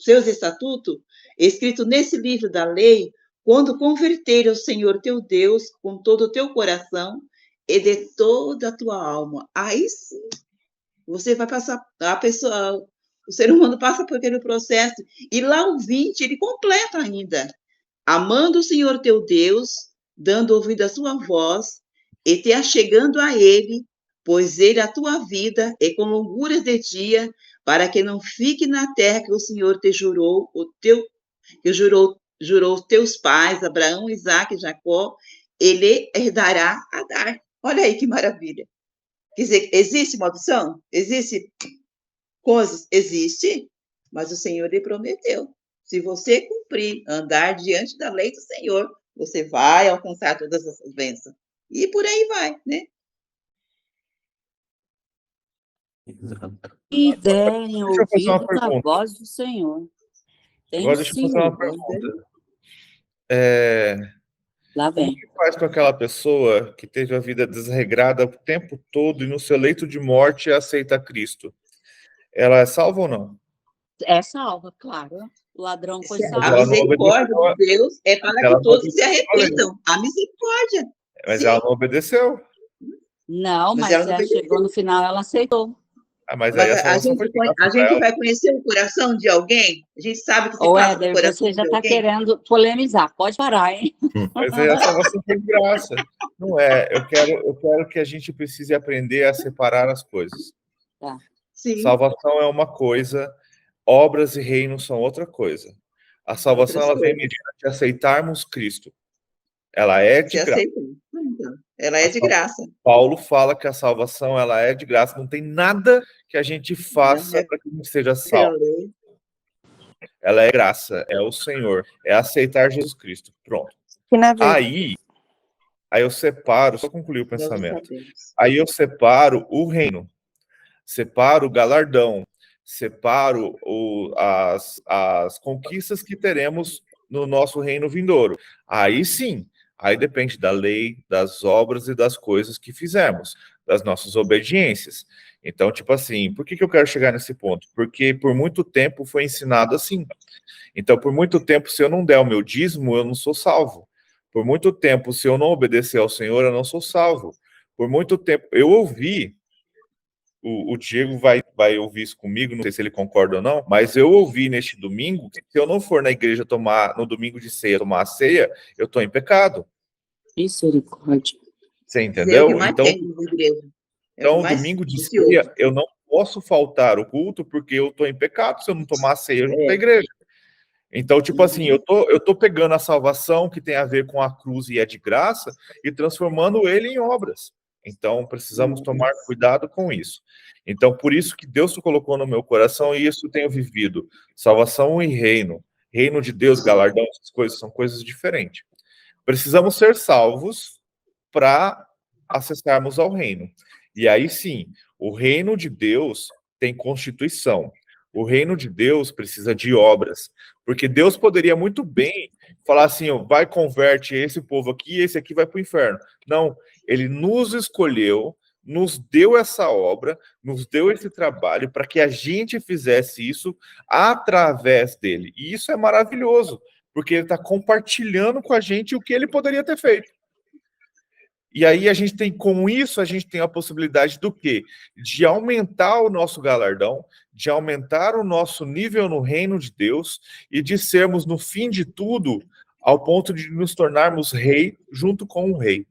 Seus estatutos, escrito nesse livro da lei, quando converter ao Senhor teu Deus com todo o teu coração e de toda a tua alma. Aí sim, você vai passar, o ser humano passa por aquele processo. E lá o 20, ele completa ainda. Amando o Senhor teu Deus, dando ouvido à sua voz, e te achegando a Ele, pois Ele a tua vida e com longuras de dia, para que não fique na terra que o Senhor te jurou, jurou os teus pais, Abraão, Isaque e Jacó, Ele herdará a dar. Olha aí que maravilha. Quer dizer, existe maldição? Existe coisas? Existe, mas o Senhor lhe prometeu. Se você cumprir, andar diante da lei do Senhor, você vai alcançar todas essas bênçãos. E por aí vai, né? Exato. E derem Deixa eu fazer uma ouvidos à pergunta. voz do Senhor. Tem Agora deixa eu sim, fazer uma voz dele. pergunta. Lá Como vem. que faz com aquela pessoa que teve a vida desregrada o tempo todo e no seu leito de morte aceita Cristo? Ela é salva ou não? É salva, claro. O ladrão foi Mas A ela salvo. não obedeceu, misericórdia de Deus é para ela que não todos se obedeceu a lei. arrependam. A misericórdia. Mas Sim, ela não obedeceu. Não, mas mas ela não ela obedeceu. chegou no final, ela aceitou. Ah, mas aí Mas a salvação foi de graça a para gente ela. vai conhecer o coração de alguém? A gente sabe o que se Ô, passa no Éder, coração você já de está alguém? querendo polemizar. Pode parar, hein? Mas aí a salvação foi de graça. Não é. Eu quero que a gente precise aprender a separar as coisas. Tá. Sim, Salvação é uma coisa, obras e reino são outra coisa. A salvação outras ela vem coisas. mediante aceitarmos Cristo. Ela é Se de graça. aceitam. Então, ela é A de sal- graça. Paulo fala que a salvação ela é de graça. Não tem nada que a gente Não faça é para que a gente seja pela salvo. lei. Ela é graça, é o Senhor, é aceitar Jesus Cristo. Pronto. Que na verdade, Aí eu separo, só concluir o Nós não pensamento. sabemos. Aí eu separo o reino, separo o galardão, separo as conquistas que teremos no nosso reino vindouro. Aí sim, aí depende da lei, das obras e das coisas que fizemos, das nossas obediências. Então, tipo assim, por que eu quero chegar nesse ponto? Porque por muito tempo foi ensinado assim. Então, por muito tempo, se eu não der o meu dízimo, eu não sou salvo. Por muito tempo, se eu não obedecer ao Senhor, eu não sou salvo. Por muito tempo, eu ouvi, o Diego vai ouvir isso comigo, não sei se ele concorda ou não, mas eu ouvi neste domingo que se eu não for na igreja tomar, no domingo de ceia, tomar a ceia, eu estou em pecado. Misericórdia. Você Isso é o que entendeu? mais Então, tem na igreja. É o que então, mais domingo de se ouve. ceia, eu não posso faltar o culto porque eu estou em pecado se eu não tomar a ceia junto com a É. igreja. Então, tipo assim, Uhum. eu tô pegando a salvação que tem a ver com a cruz e é de graça e transformando ele em obras. Então, precisamos tomar cuidado com isso. Então, por isso que Deus colocou no meu coração e isso eu tenho vivido. Salvação e reino. Reino de Deus, galardão, essas coisas são coisas diferentes. Precisamos ser salvos para acessarmos ao reino. E aí sim, o reino de Deus tem constituição. O reino de Deus precisa de obras, porque Deus poderia muito bem falar assim, ó, vai converte esse povo aqui, esse aqui vai para o inferno. Não, ele nos escolheu, nos deu essa obra, nos deu esse trabalho para que a gente fizesse isso através dele. E isso é maravilhoso, porque ele está compartilhando com a gente o que ele poderia ter feito. E aí a gente tem, com isso, a gente tem a possibilidade do quê? De aumentar o nosso galardão, de aumentar o nosso nível no reino de Deus e de sermos, no fim de tudo, ao ponto de nos tornarmos rei junto com o rei.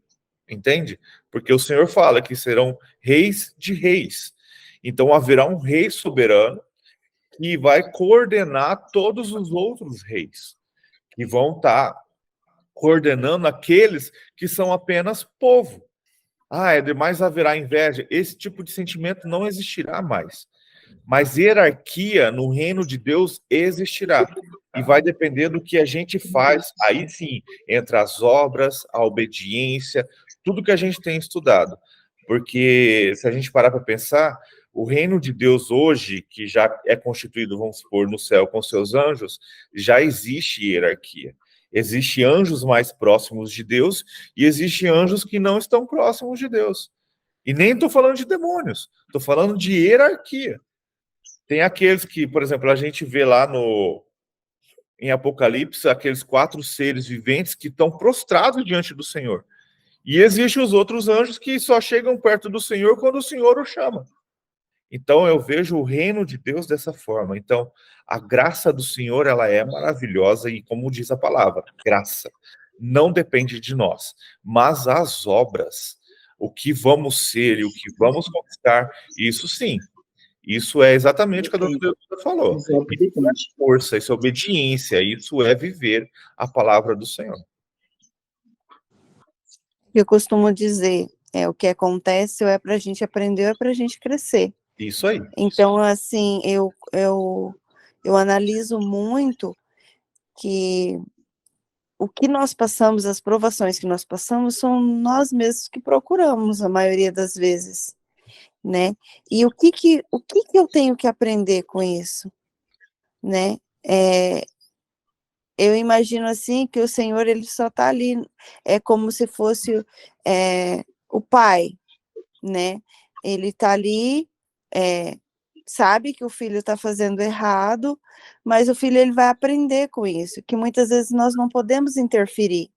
Entende? Porque o Senhor fala que serão reis de reis. Então haverá um rei soberano que vai coordenar todos os outros reis, que vão estar coordenando aqueles que são apenas povo. Ah, é demais haverá inveja. Esse tipo de sentimento não existirá mais. Mas hierarquia no reino de Deus existirá. E vai depender do que a gente faz. Aí sim, entre as obras, a obediência, tudo que a gente tem estudado. Porque se a gente parar para pensar, o reino de Deus hoje, que já é constituído, vamos supor, no céu com seus anjos, já existe hierarquia. Existem anjos mais próximos de Deus e existem anjos que não estão próximos de Deus. E nem estou falando de demônios, estou falando de hierarquia. Tem aqueles que, por exemplo, a gente vê lá em Apocalipse, aqueles 4 seres viventes que estão prostrados diante do Senhor. E existem os outros anjos que só chegam perto do Senhor quando o Senhor o chama. Então eu vejo o reino de Deus dessa forma. Então a graça do Senhor ela é maravilhosa e como diz a palavra, graça não depende de nós, mas as obras, o que vamos ser e o que vamos conquistar, isso sim. Isso é exatamente o que a doutora falou. As obras Isso é dependem. força, isso é obediência, isso é viver a palavra do Senhor. eu costumo dizer, o que acontece ou é para a gente aprender ou é para a gente crescer. Isso aí. Então, assim, eu analiso muito que o que nós passamos, as provações que nós passamos, são nós mesmos que procuramos, a maioria das vezes, né? E o que eu tenho que aprender com isso, né? eu imagino assim que o Senhor ele só está ali, é como se fosse o pai, né? Ele está ali, sabe que o filho está fazendo errado, mas o filho ele vai aprender com isso, que muitas vezes nós não podemos interferir,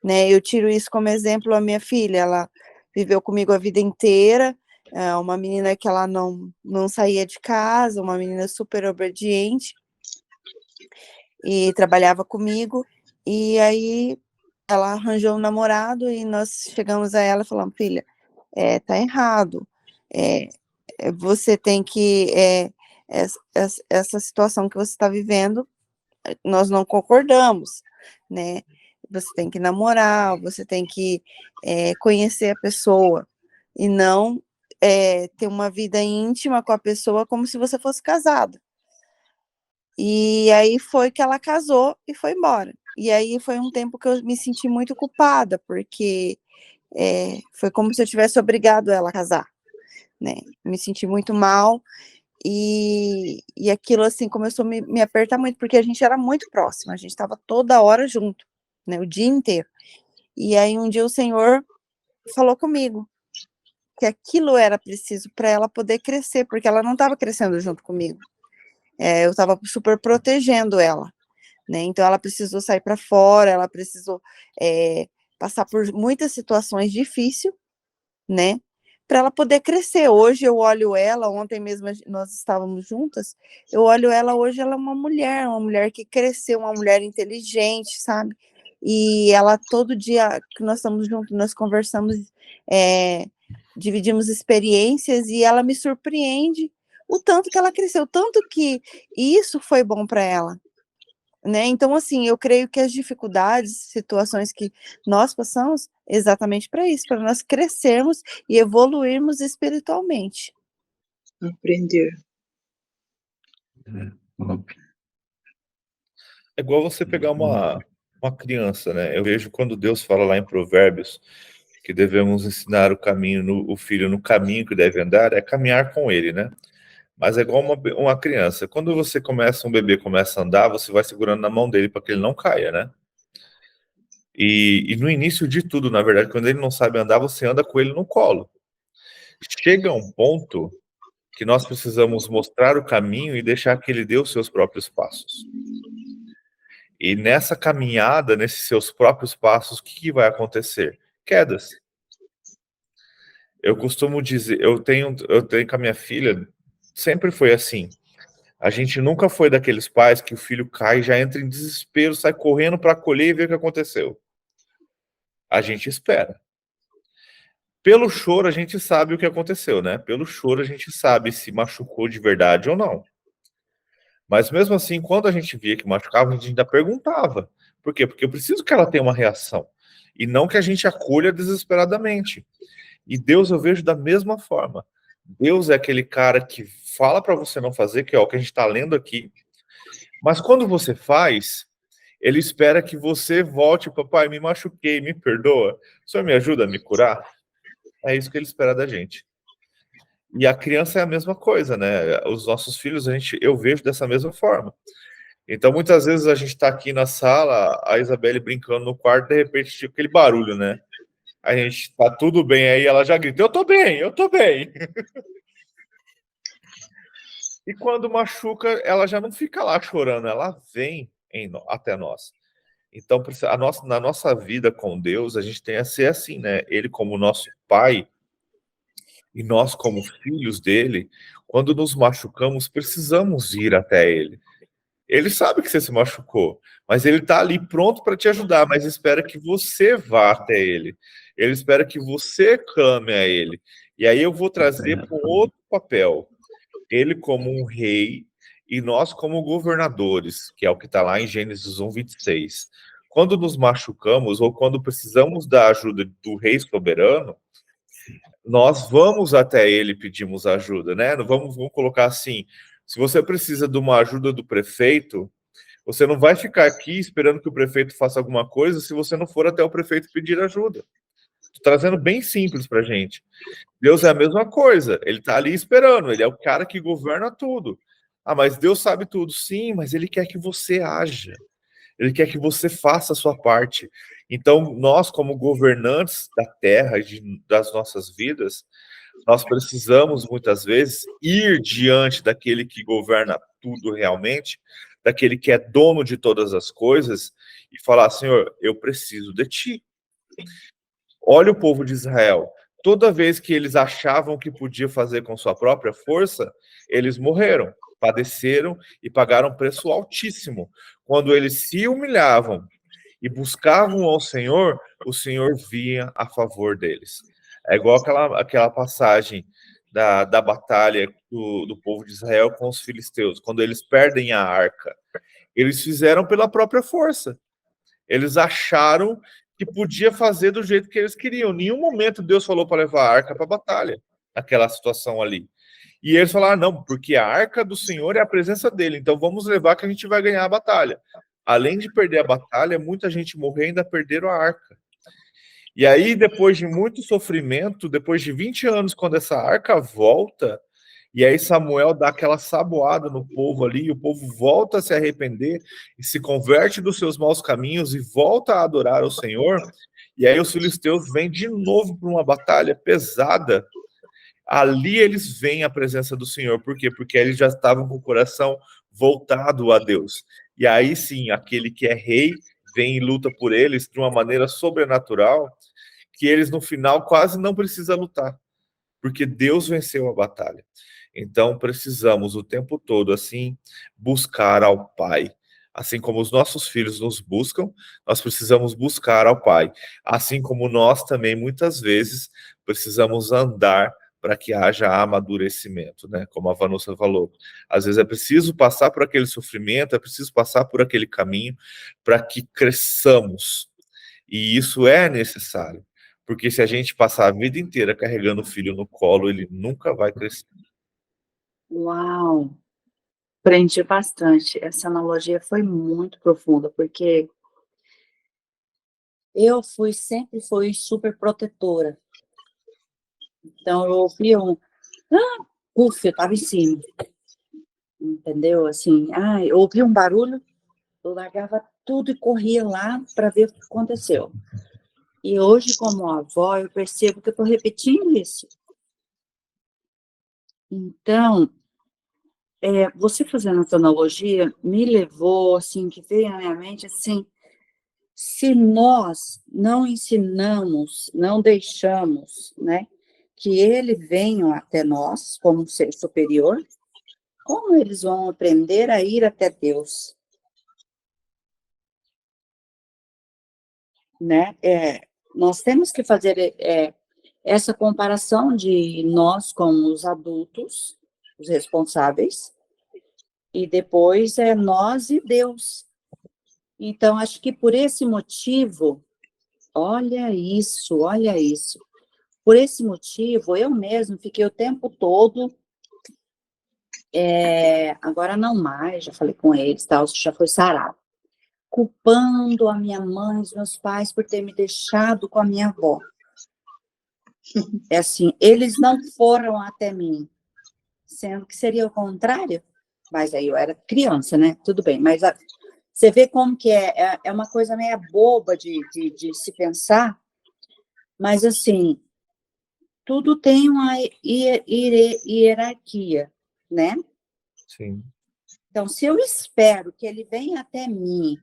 né? Eu tiro isso como exemplo a minha filha, ela viveu comigo a vida inteira, uma menina que ela não saía de casa, uma menina super obediente, e trabalhava comigo, e aí ela arranjou um namorado e nós chegamos a ela e falamos, filha, tá errado, você tem que, essa situação que você está vivendo, nós não concordamos, né, você tem que namorar, você tem que conhecer a pessoa, e não ter uma vida íntima com a pessoa como se você fosse casado. E aí foi que ela casou e foi embora. E aí foi um tempo que eu me senti muito culpada, porque foi como se eu tivesse obrigado ela a casar, né? Me senti muito mal, e aquilo, assim, começou a me apertar muito, porque a gente era muito próxima, a gente estava toda hora junto, né, o dia inteiro. E aí um dia o Senhor falou comigo, que aquilo era preciso para ela poder crescer, porque ela não estava crescendo junto comigo. Eu estava super protegendo ela, né? Então ela precisou sair para fora, ela precisou passar por muitas situações difíceis, né? Para ela poder crescer. Hoje eu olho ela, ontem mesmo nós estávamos juntas, eu olho ela hoje, ela é uma mulher que cresceu, uma mulher inteligente, sabe? E ela, todo dia que nós estamos juntos, nós conversamos, dividimos experiências, e ela me surpreende o tanto que ela cresceu, tanto que isso foi bom para ela, né? Então, assim, eu creio que as dificuldades, situações que nós passamos, exatamente para isso, para nós crescermos e evoluirmos espiritualmente. Aprender. É igual você pegar uma criança, né? Eu vejo quando Deus fala lá em Provérbios que devemos ensinar o filho no caminho que deve andar, é caminhar com ele, né? Mas é igual uma criança. Quando um bebê começa a andar, você vai segurando na mão dele para que ele não caia, né? E no início de tudo, na verdade, quando ele não sabe andar, você anda com ele no colo. Chega um ponto que nós precisamos mostrar o caminho e deixar que ele dê os seus próprios passos. E nessa caminhada, nesses seus próprios passos, o que vai acontecer? Quedas. Eu costumo dizer, eu tenho com a minha filha, sempre foi assim. A gente nunca foi daqueles pais que o filho cai, já entra em desespero, sai correndo para acolher e ver o que aconteceu. A gente espera. Pelo choro, a gente sabe o que aconteceu, né? Pelo choro, a gente sabe se machucou de verdade ou não. Mas mesmo assim, quando a gente via que machucava, a gente ainda perguntava. Por quê? Porque eu preciso que ela tenha uma reação. E não que a gente acolha desesperadamente. E Deus eu vejo da mesma forma. Deus é aquele cara que fala para você não fazer, que é o que a gente está lendo aqui. Mas quando você faz, ele espera que você volte, papai, me machuquei, me perdoa. O senhor me ajuda a me curar? É isso que ele espera da gente. E a criança é a mesma coisa, né? Os nossos filhos, eu vejo dessa mesma forma. Então, muitas vezes a gente está aqui na sala, a Isabelle brincando no quarto, de repente, tipo aquele barulho, né? A gente tá tudo bem, aí ela já grita, eu tô bem, eu tô bem. E quando machuca, ela já não fica lá chorando, ela vem até nós. Então, na nossa vida com Deus, a gente tem a ser assim, né? Ele como nosso pai, e nós como filhos dele, quando nos machucamos, precisamos ir até ele. Ele sabe que você se machucou, mas ele está ali pronto para te ajudar, mas espera que você vá até ele. Ele espera que você clame a ele. E aí eu vou trazer para um outro papel. Ele como um rei e nós como governadores, que é o que está lá em Gênesis 1:26. Quando nos machucamos ou quando precisamos da ajuda do rei soberano, nós vamos até ele e pedimos ajuda, né? Vamos colocar assim, se você precisa de uma ajuda do prefeito, você não vai ficar aqui esperando que o prefeito faça alguma coisa se você não for até o prefeito pedir ajuda. Estou trazendo bem simples para a gente. Deus é a mesma coisa, ele está ali esperando, ele é o cara que governa tudo. Ah, mas Deus sabe tudo. Sim, mas ele quer que você haja. Ele quer que você faça a sua parte. Então, nós, como governantes da terra, das nossas vidas, nós precisamos, muitas vezes, ir diante daquele que governa tudo realmente, daquele que é dono de todas as coisas, e falar: Senhor, eu preciso de ti. Olha o povo de Israel. Toda vez que eles achavam que podia fazer com sua própria força, eles morreram, padeceram e pagaram um preço altíssimo. Quando eles se humilhavam e buscavam ao Senhor, o Senhor vinha a favor deles. É igual aquela passagem da batalha do povo de Israel com os filisteus, quando eles perdem a arca. Eles fizeram pela própria força. Eles acharam que podia fazer do jeito que eles queriam. Em nenhum momento Deus falou para levar a arca para a batalha, naquela situação ali. E eles falaram: não, porque a arca do Senhor é a presença dele, então vamos levar que a gente vai ganhar a batalha. Além de perder a batalha, muita gente morreu e ainda perderam a arca. E aí, depois de muito sofrimento, depois de 20 anos, quando essa arca volta, e aí Samuel dá aquela saboada no povo ali, e o povo volta a se arrepender e se converte dos seus maus caminhos e volta a adorar o Senhor. E aí os filisteus vêm de novo para uma batalha pesada. Ali eles veem a presença do Senhor. Por quê? Porque eles já estavam com o coração voltado a Deus. E aí sim, aquele que é rei vem e luta por eles de uma maneira sobrenatural, que eles no final quase não precisam lutar, porque Deus venceu a batalha. Então precisamos o tempo todo, assim, buscar ao Pai. Assim como os nossos filhos nos buscam, nós precisamos buscar ao Pai. Assim como nós também, muitas vezes, precisamos andar para que haja amadurecimento, né? Como a Vanusa falou. Às vezes é preciso passar por aquele sofrimento, é preciso passar por aquele caminho para que cresçamos. E isso é necessário. Porque se a gente passar a vida inteira carregando o filho no colo, ele nunca vai crescer. Uau! Aprendi bastante. Essa analogia foi muito profunda, porque eu sempre fui super protetora. Então, eu ouvia eu estava em cima. Entendeu? Assim, eu ouvia um barulho, eu largava tudo e corria lá para ver o que aconteceu. E hoje, como avó, eu percebo que eu estou repetindo isso. Então, você fazendo essa analogia me levou, assim, que veio na minha mente, assim, se nós não ensinamos, não deixamos, né, que ele venha até nós como um ser superior, como eles vão aprender a ir até Deus? Né? Nós temos que fazer essa comparação de nós com os adultos, os responsáveis, e depois é nós e Deus. Então, acho que por esse motivo, olha isso, por esse motivo, eu mesmo fiquei o tempo todo, agora não mais, já falei com eles, tal, já foi sarado, culpando a minha mãe, os meus pais, por ter me deixado com a minha avó. É assim, eles não foram até mim, sendo que seria o contrário, mas aí eu era criança, né? Tudo bem, mas você vê como que é uma coisa meio boba de se pensar, mas assim, tudo tem uma hierarquia, né? Sim. Então, se eu espero que ele venha até mim,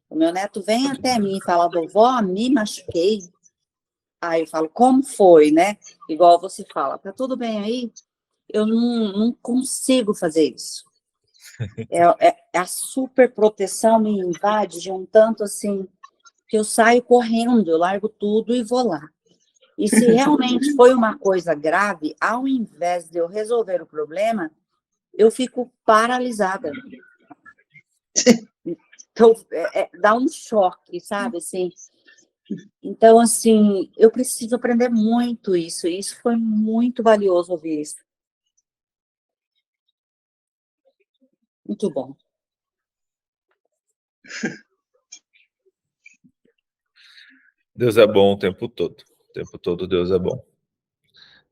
o meu neto vem até mim e fala: vovó, me machuquei. Aí eu falo: como foi, né? Igual você fala: tá tudo bem aí? Eu não consigo fazer isso. A super proteção me invade de um tanto assim, que eu saio correndo, eu largo tudo e vou lá. E se realmente foi uma coisa grave, ao invés de eu resolver o problema, eu fico paralisada. Então, dá um choque, sabe, assim. Então, assim, eu preciso aprender muito isso. E isso foi muito valioso ouvir isso. Muito bom. Deus é bom o tempo todo. O tempo todo Deus é bom.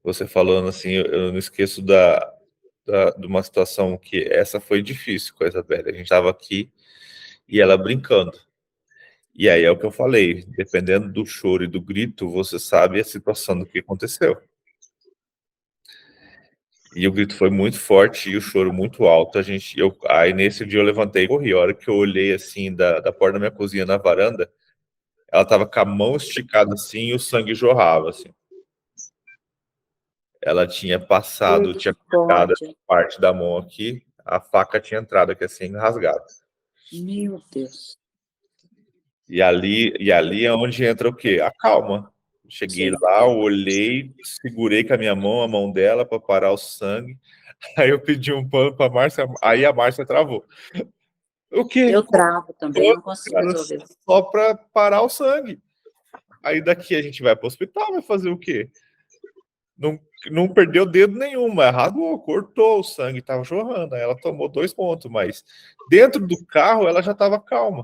Você falando assim, eu não esqueço de uma situação que essa foi difícil com a Isabela. A gente estava aqui e ela brincando. E aí é o que eu falei, dependendo do choro e do grito, você sabe a situação do que aconteceu. E o grito foi muito forte e o choro muito alto. Aí nesse dia eu levantei e corri. A hora que eu olhei assim da porta da minha cozinha na varanda, ela tava com a mão esticada assim e o sangue jorrava assim. Ela tinha passado, tinha cortado Misericórdia. parte da mão aqui, a faca tinha entrado aqui assim, rasgada. Meu Deus. E ali é onde entra o quê? A calma. Cheguei Sim. lá, olhei, segurei com a minha mão, a mão dela para parar o sangue. Aí eu pedi um pano para Márcia, aí a Márcia travou. O quê? Eu travo também, não consigo Cara, resolver. só para parar o sangue. Aí daqui a gente vai para o hospital, vai fazer o quê? Não perdeu dedo nenhum, mas rasgou, cortou o sangue, estava jorrando. Aí ela tomou 2 pontos, mas dentro do carro ela já estava calma.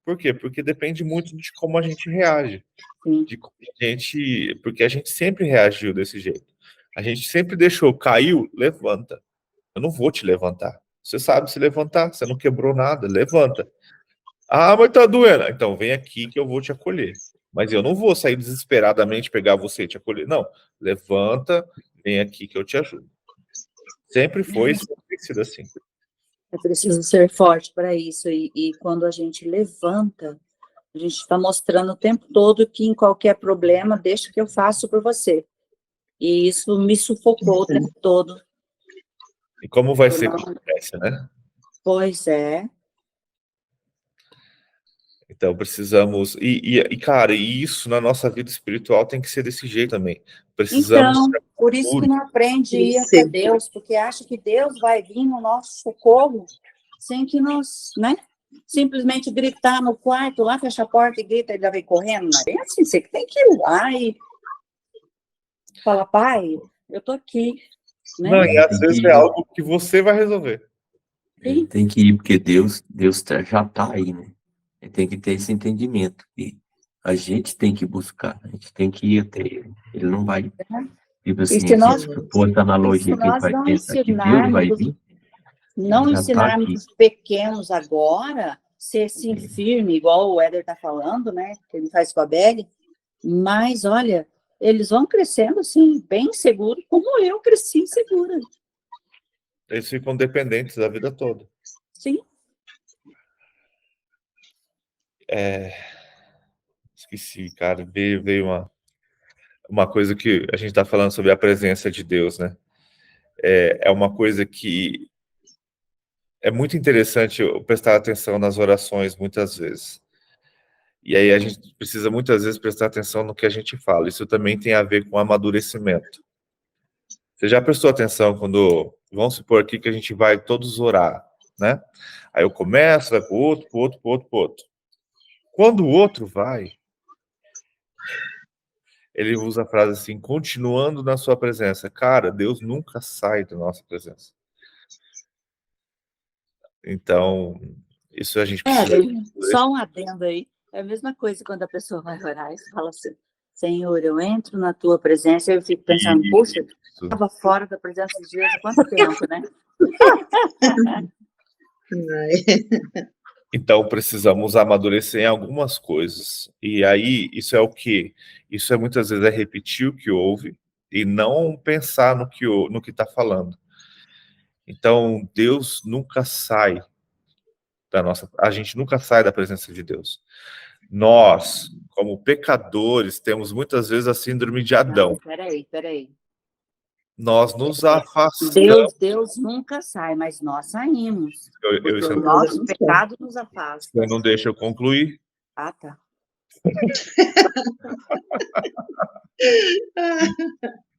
Por quê? Porque depende muito de como a gente reage. Sim. Porque a gente sempre reagiu desse jeito. A gente sempre deixou, caiu, levanta. Eu não vou te levantar. Você sabe se levantar, você não quebrou nada, levanta. Ah, mas tá doendo. Então vem aqui que eu vou te acolher. Mas eu não vou sair desesperadamente pegar você e te acolher. Não, levanta, vem aqui que eu te ajudo. Sempre foi, sempre tem sido assim. É preciso ser forte para isso. E quando a gente levanta, a gente está mostrando o tempo todo que em qualquer problema, deixa que eu faço por você. E isso me sufocou o tempo todo. E como vai Eu ser não- quando cresce, né? Pois é. Então precisamos. Cara, e isso na nossa vida espiritual tem que ser desse jeito também. Precisamos Então, ser por isso que puros. não aprende a ir Isso. até Deus, porque acha que Deus vai vir no nosso socorro sem que nós, né? Simplesmente gritar no quarto, lá fecha a porta e grita, ele já vem correndo. Não é bem assim, você que tem que ir lá e falar, pai, eu tô aqui, né? Não, e às Tem vezes que é ir, algo que você vai resolver. Sim. tem que ir, porque Deus já está aí, né? Ele tem que ter esse entendimento. E a gente tem que buscar, a gente tem que ir até ele. Ele não vai, tipo E assim, se nós, se for essa e se analogia que a gente nós vai não pensar que Deus vai ensinarmos, vir, ele não já está ensinarmos aqui. os pequenos agora, ser assim firme, igual o Éder está falando, né? Que ele faz com a Belle, mas olha, eles vão crescendo assim, bem seguros, como eu cresci segura. Eles ficam dependentes a vida toda. Sim. Esqueci, cara. Veio uma coisa que a gente está falando sobre a presença de Deus, né? É uma coisa que é muito interessante eu prestar atenção nas orações muitas vezes. E aí a gente precisa muitas vezes prestar atenção no que a gente fala. Isso também tem a ver com amadurecimento. Você já prestou atenção quando, vamos supor aqui que a gente vai todos orar, né? Aí eu começo, vai pro outro, pro outro, pro outro, pro outro. Quando o outro vai, ele usa a frase assim, continuando na sua presença. Cara, Deus nunca sai da nossa presença. Então, isso a gente precisa... Só um adendo aí. É a mesma coisa quando a pessoa vai orar e fala assim, Senhor, eu entro na tua presença, eu fico pensando, puxa, estava fora da presença de Deus há quanto tempo, né? Então, precisamos amadurecer em algumas coisas. E aí, isso é o quê? Isso é muitas vezes repetir o que ouve e não pensar no que está falando. Então, Deus nunca sai a gente nunca sai da presença de Deus. Nós, como pecadores, temos muitas vezes a síndrome de Adão. Peraí. Nós nos afastamos. Deus nunca sai, mas nós saímos. Eu O nosso pecado nos afasta. Você não deixa eu concluir? Ah, tá.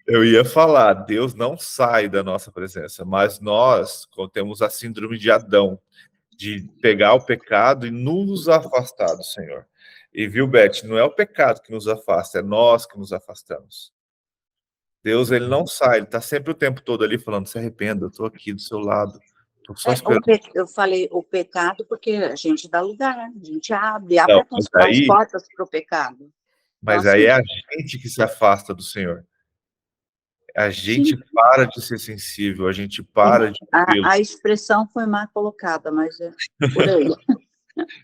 Eu ia falar, Deus não sai da nossa presença, mas nós temos a síndrome de Adão, de pegar o pecado e nos afastar do Senhor. E viu, Beth, não é o pecado que nos afasta, é nós que nos afastamos. Deus, ele não sai, ele está sempre o tempo todo ali falando, se arrependa, eu estou aqui do seu lado, estou só esperando. Eu falei o pecado porque a gente dá lugar, a gente abre Não, as portas para o pecado. Mas então, aí assim, é a gente que se afasta do Senhor. A gente para de ser sensível, a gente para de vê-lo. A expressão foi mal colocada, mas é por aí.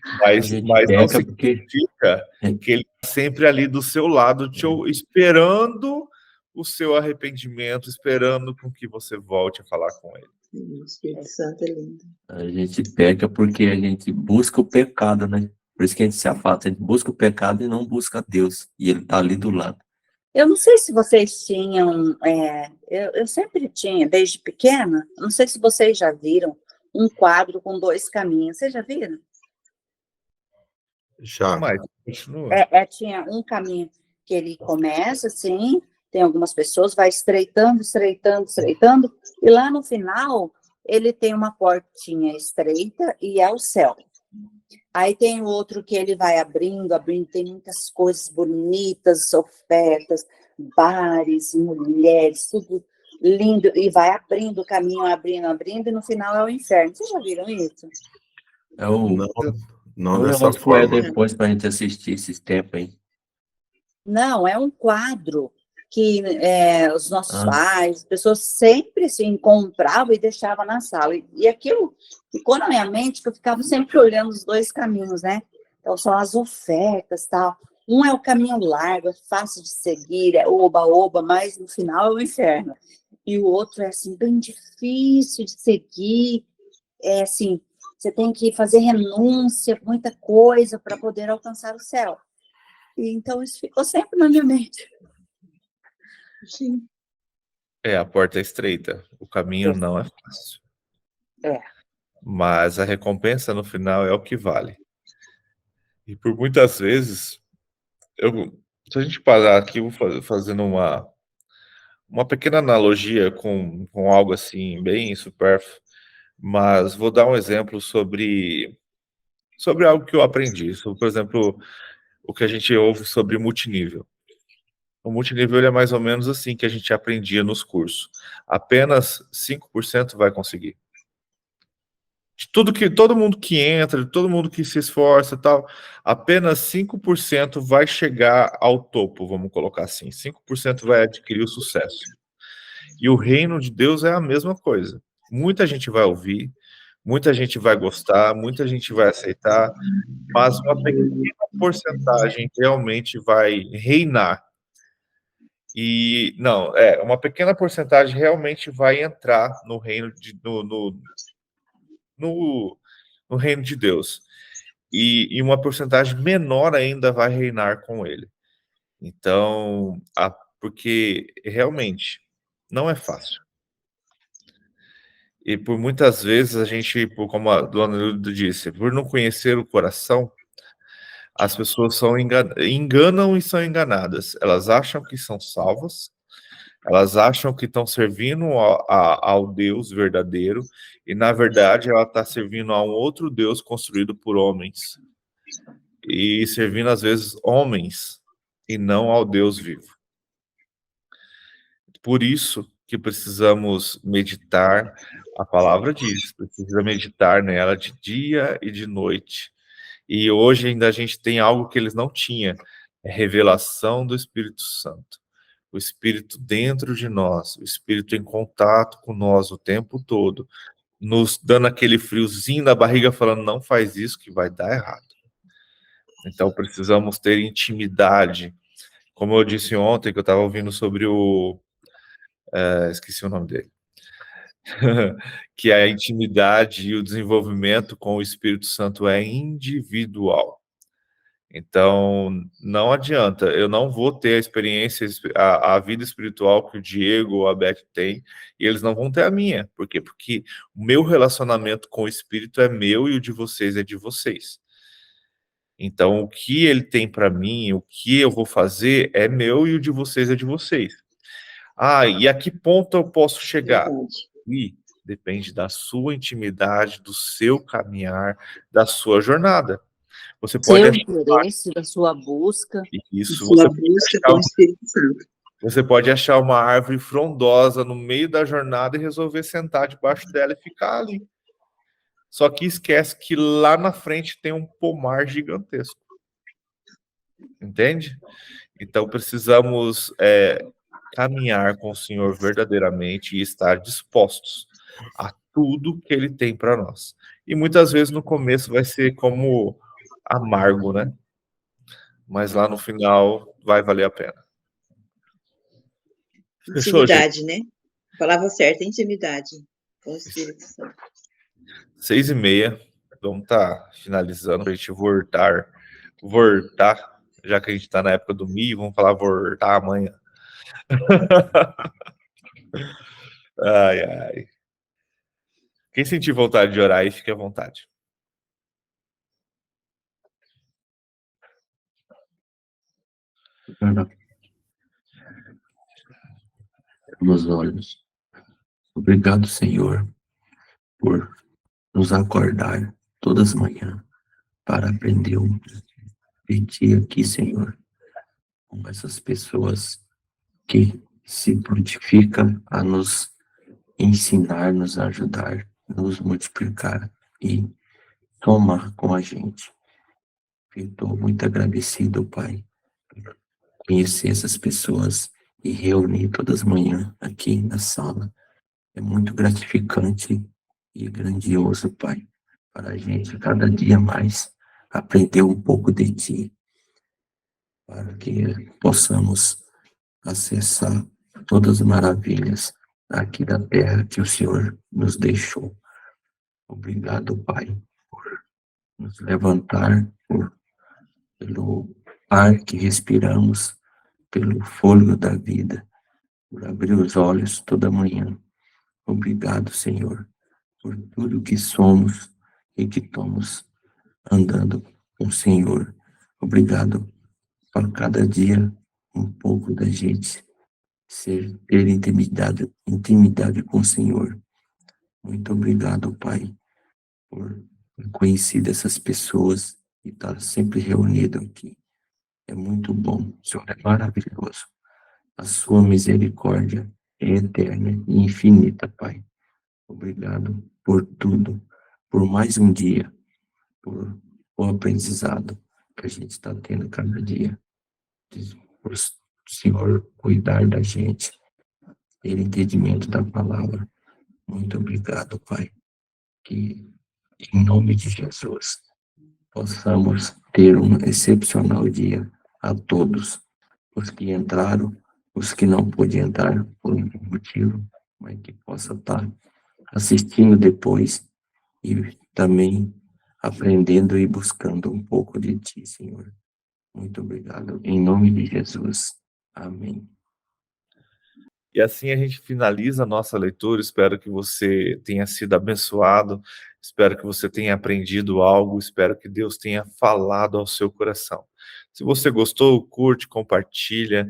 A Mas gente não peca porque significa que ele está sempre ali do seu lado, esperando o seu arrependimento, esperando com que você volte a falar com ele. O Espírito Santo é lindo. a gente peca porque a gente busca o pecado, né? Por isso que a gente se afasta, a gente busca o pecado e não busca Deus. E ele está ali do lado. Eu não sei se vocês tinham, eu sempre tinha, desde pequena, não sei se vocês já viram um quadro com 2 caminhos. Vocês já viram? Já. Mas continua. Tinha um caminho que ele começa assim, tem algumas pessoas, vai estreitando, estreitando, estreitando, e lá no final ele tem uma portinha estreita e é o céu. Aí tem o outro que ele vai abrindo, abrindo, tem muitas coisas bonitas, ofertas, bares, mulheres, tudo lindo, e vai abrindo o caminho, abrindo, abrindo, e no final é o inferno. Vocês já viram isso? É o, Não o dessa negócio que é forma. depois pra gente assistir esses tempos aí. Não, é um quadro que os nossos Ah. pais, pessoas sempre se encontravam e deixavam na sala. E aquilo ficou na minha mente que eu ficava sempre olhando os 2 caminhos, né? Então, são as ofertas, tal. Um é o caminho largo, é fácil de seguir, é oba-oba, mas no final é o inferno. E o outro é, assim, bem difícil de seguir. É assim, você tem que fazer renúncia, muita coisa para poder alcançar o céu. E, então, isso ficou sempre na minha mente. Sim. A porta é estreita, o caminho não é fácil. É. Mas a recompensa no final é o que vale. E por muitas vezes, se a gente parar aqui, eu vou fazendo uma pequena analogia com algo assim, bem supérfluo, mas vou dar um exemplo sobre algo que eu aprendi. Sobre, por exemplo, o que a gente ouve sobre multinível. O multinível ele é mais ou menos assim que a gente aprendia nos cursos. Apenas 5% vai conseguir. De todo mundo que entra, de todo mundo que se esforça e tal, apenas 5% vai chegar ao topo, vamos colocar assim. 5% vai adquirir o sucesso. E o reino de Deus é a mesma coisa. Muita gente vai ouvir, muita gente vai gostar, muita gente vai aceitar, mas uma pequena porcentagem realmente vai reinar. E não, uma pequena porcentagem realmente vai entrar no reino no reino de Deus. E uma porcentagem menor ainda vai reinar com ele. Então, porque realmente não é fácil. E por muitas vezes a gente, como a dona Hilda disse, por não conhecer o coração, as pessoas enganam e são enganadas. Elas acham que são salvas, elas acham que estão servindo ao Deus verdadeiro, e na verdade ela está servindo a um outro Deus construído por homens. E servindo às vezes homens, e não ao Deus vivo. Por isso que precisamos meditar, a palavra diz, precisa meditar nela de dia e de noite. E hoje ainda a gente tem algo que eles não tinham, é revelação do Espírito Santo. O Espírito dentro de nós, o Espírito em contato com nós o tempo todo, nos dando aquele friozinho na barriga, falando, não faz isso que vai dar errado. Então precisamos ter intimidade. Como eu disse ontem, que eu estava ouvindo sobre esqueci o nome dele. Que a intimidade e o desenvolvimento com o Espírito Santo é individual. Então, não adianta, eu não vou ter a experiência, a vida espiritual que o Diego ou a Beth tem, e eles não vão ter a minha. Por quê? Porque o meu relacionamento com o Espírito é meu e o de vocês é de vocês. Então, o que ele tem para mim, o que eu vou fazer é meu e o de vocês é de vocês. E a que ponto eu posso chegar? E depende da sua intimidade, do seu caminhar, da sua jornada. Você pode Seu interesse, da sua busca. isso, Sua busca com o Espírito Santo. você pode achar uma árvore frondosa no meio da jornada e resolver sentar debaixo dela e ficar ali. Só que esquece que lá na frente tem um pomar gigantesco. Entende? Então precisamos caminhar com o Senhor verdadeiramente e estar dispostos a tudo que Ele tem para nós. E muitas vezes no começo vai ser como amargo, né? Mas lá no final vai valer a pena. Fechou, gente? Intimidade, né? A palavra certa é intimidade com o Espírito Santo. 6h30, vamos estar finalizando para a gente voltar, já que a gente está na época do milho, vamos falar voltar amanhã. Ai, ai. Quem sentir vontade de orar aí, fique à vontade. Nos olhos. Obrigado, Senhor, por nos acordar todas as manhãs para aprender de Ti aqui, Senhor, com essas pessoas que se prontificam a nos ensinar, nos ajudar, nos multiplicar e tomar com a gente. Estou muito agradecido, Pai, por conhecer essas pessoas e reunir todas as manhãs aqui na sala. É muito gratificante e grandioso, Pai, para a gente cada dia mais aprender um pouco de Ti, para que possamos acessar todas as maravilhas aqui da terra que o Senhor nos deixou. Obrigado, Pai, por nos levantar, pelo ar que respiramos, pelo fôlego da vida, por abrir os olhos toda manhã. Obrigado, Senhor, por tudo que somos e que estamos andando com o Senhor. Obrigado por cada dia um pouco da gente ter intimidade com o Senhor. Muito obrigado, Pai, por conhecer essas pessoas e estar sempre reunido aqui. É muito bom, o Senhor é maravilhoso. A sua misericórdia é eterna e infinita, Pai. Obrigado por tudo, por mais um dia, por o aprendizado que a gente está tendo cada dia. Por o Senhor cuidar da gente, ter entendimento da palavra. Muito obrigado, Pai. Que, em nome de Jesus, possamos ter um excepcional dia a todos, os que entraram, os que não podiam entrar por nenhum motivo, mas que possa estar assistindo depois e também aprendendo e buscando um pouco de Ti, Senhor. Muito obrigado. Em nome de Jesus. Amém. E assim a gente finaliza a nossa leitura. Espero que você tenha sido abençoado, espero que você tenha aprendido algo, espero que Deus tenha falado ao seu coração. Se você gostou, curte, compartilha,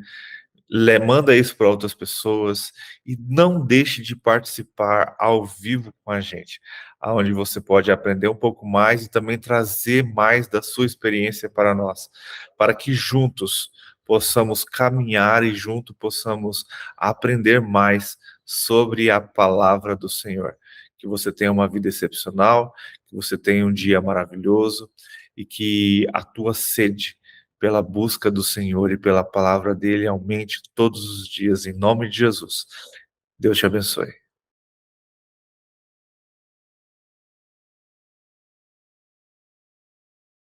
manda isso para outras pessoas e não deixe de participar ao vivo com a gente, onde você pode aprender um pouco mais e também trazer mais da sua experiência para nós, para que juntos possamos caminhar e juntos possamos aprender mais sobre a palavra do Senhor. Que você tenha uma vida excepcional, que você tenha um dia maravilhoso e que a tua sede pela busca do Senhor e pela palavra dele aumente todos os dias, em nome de Jesus. Deus te abençoe.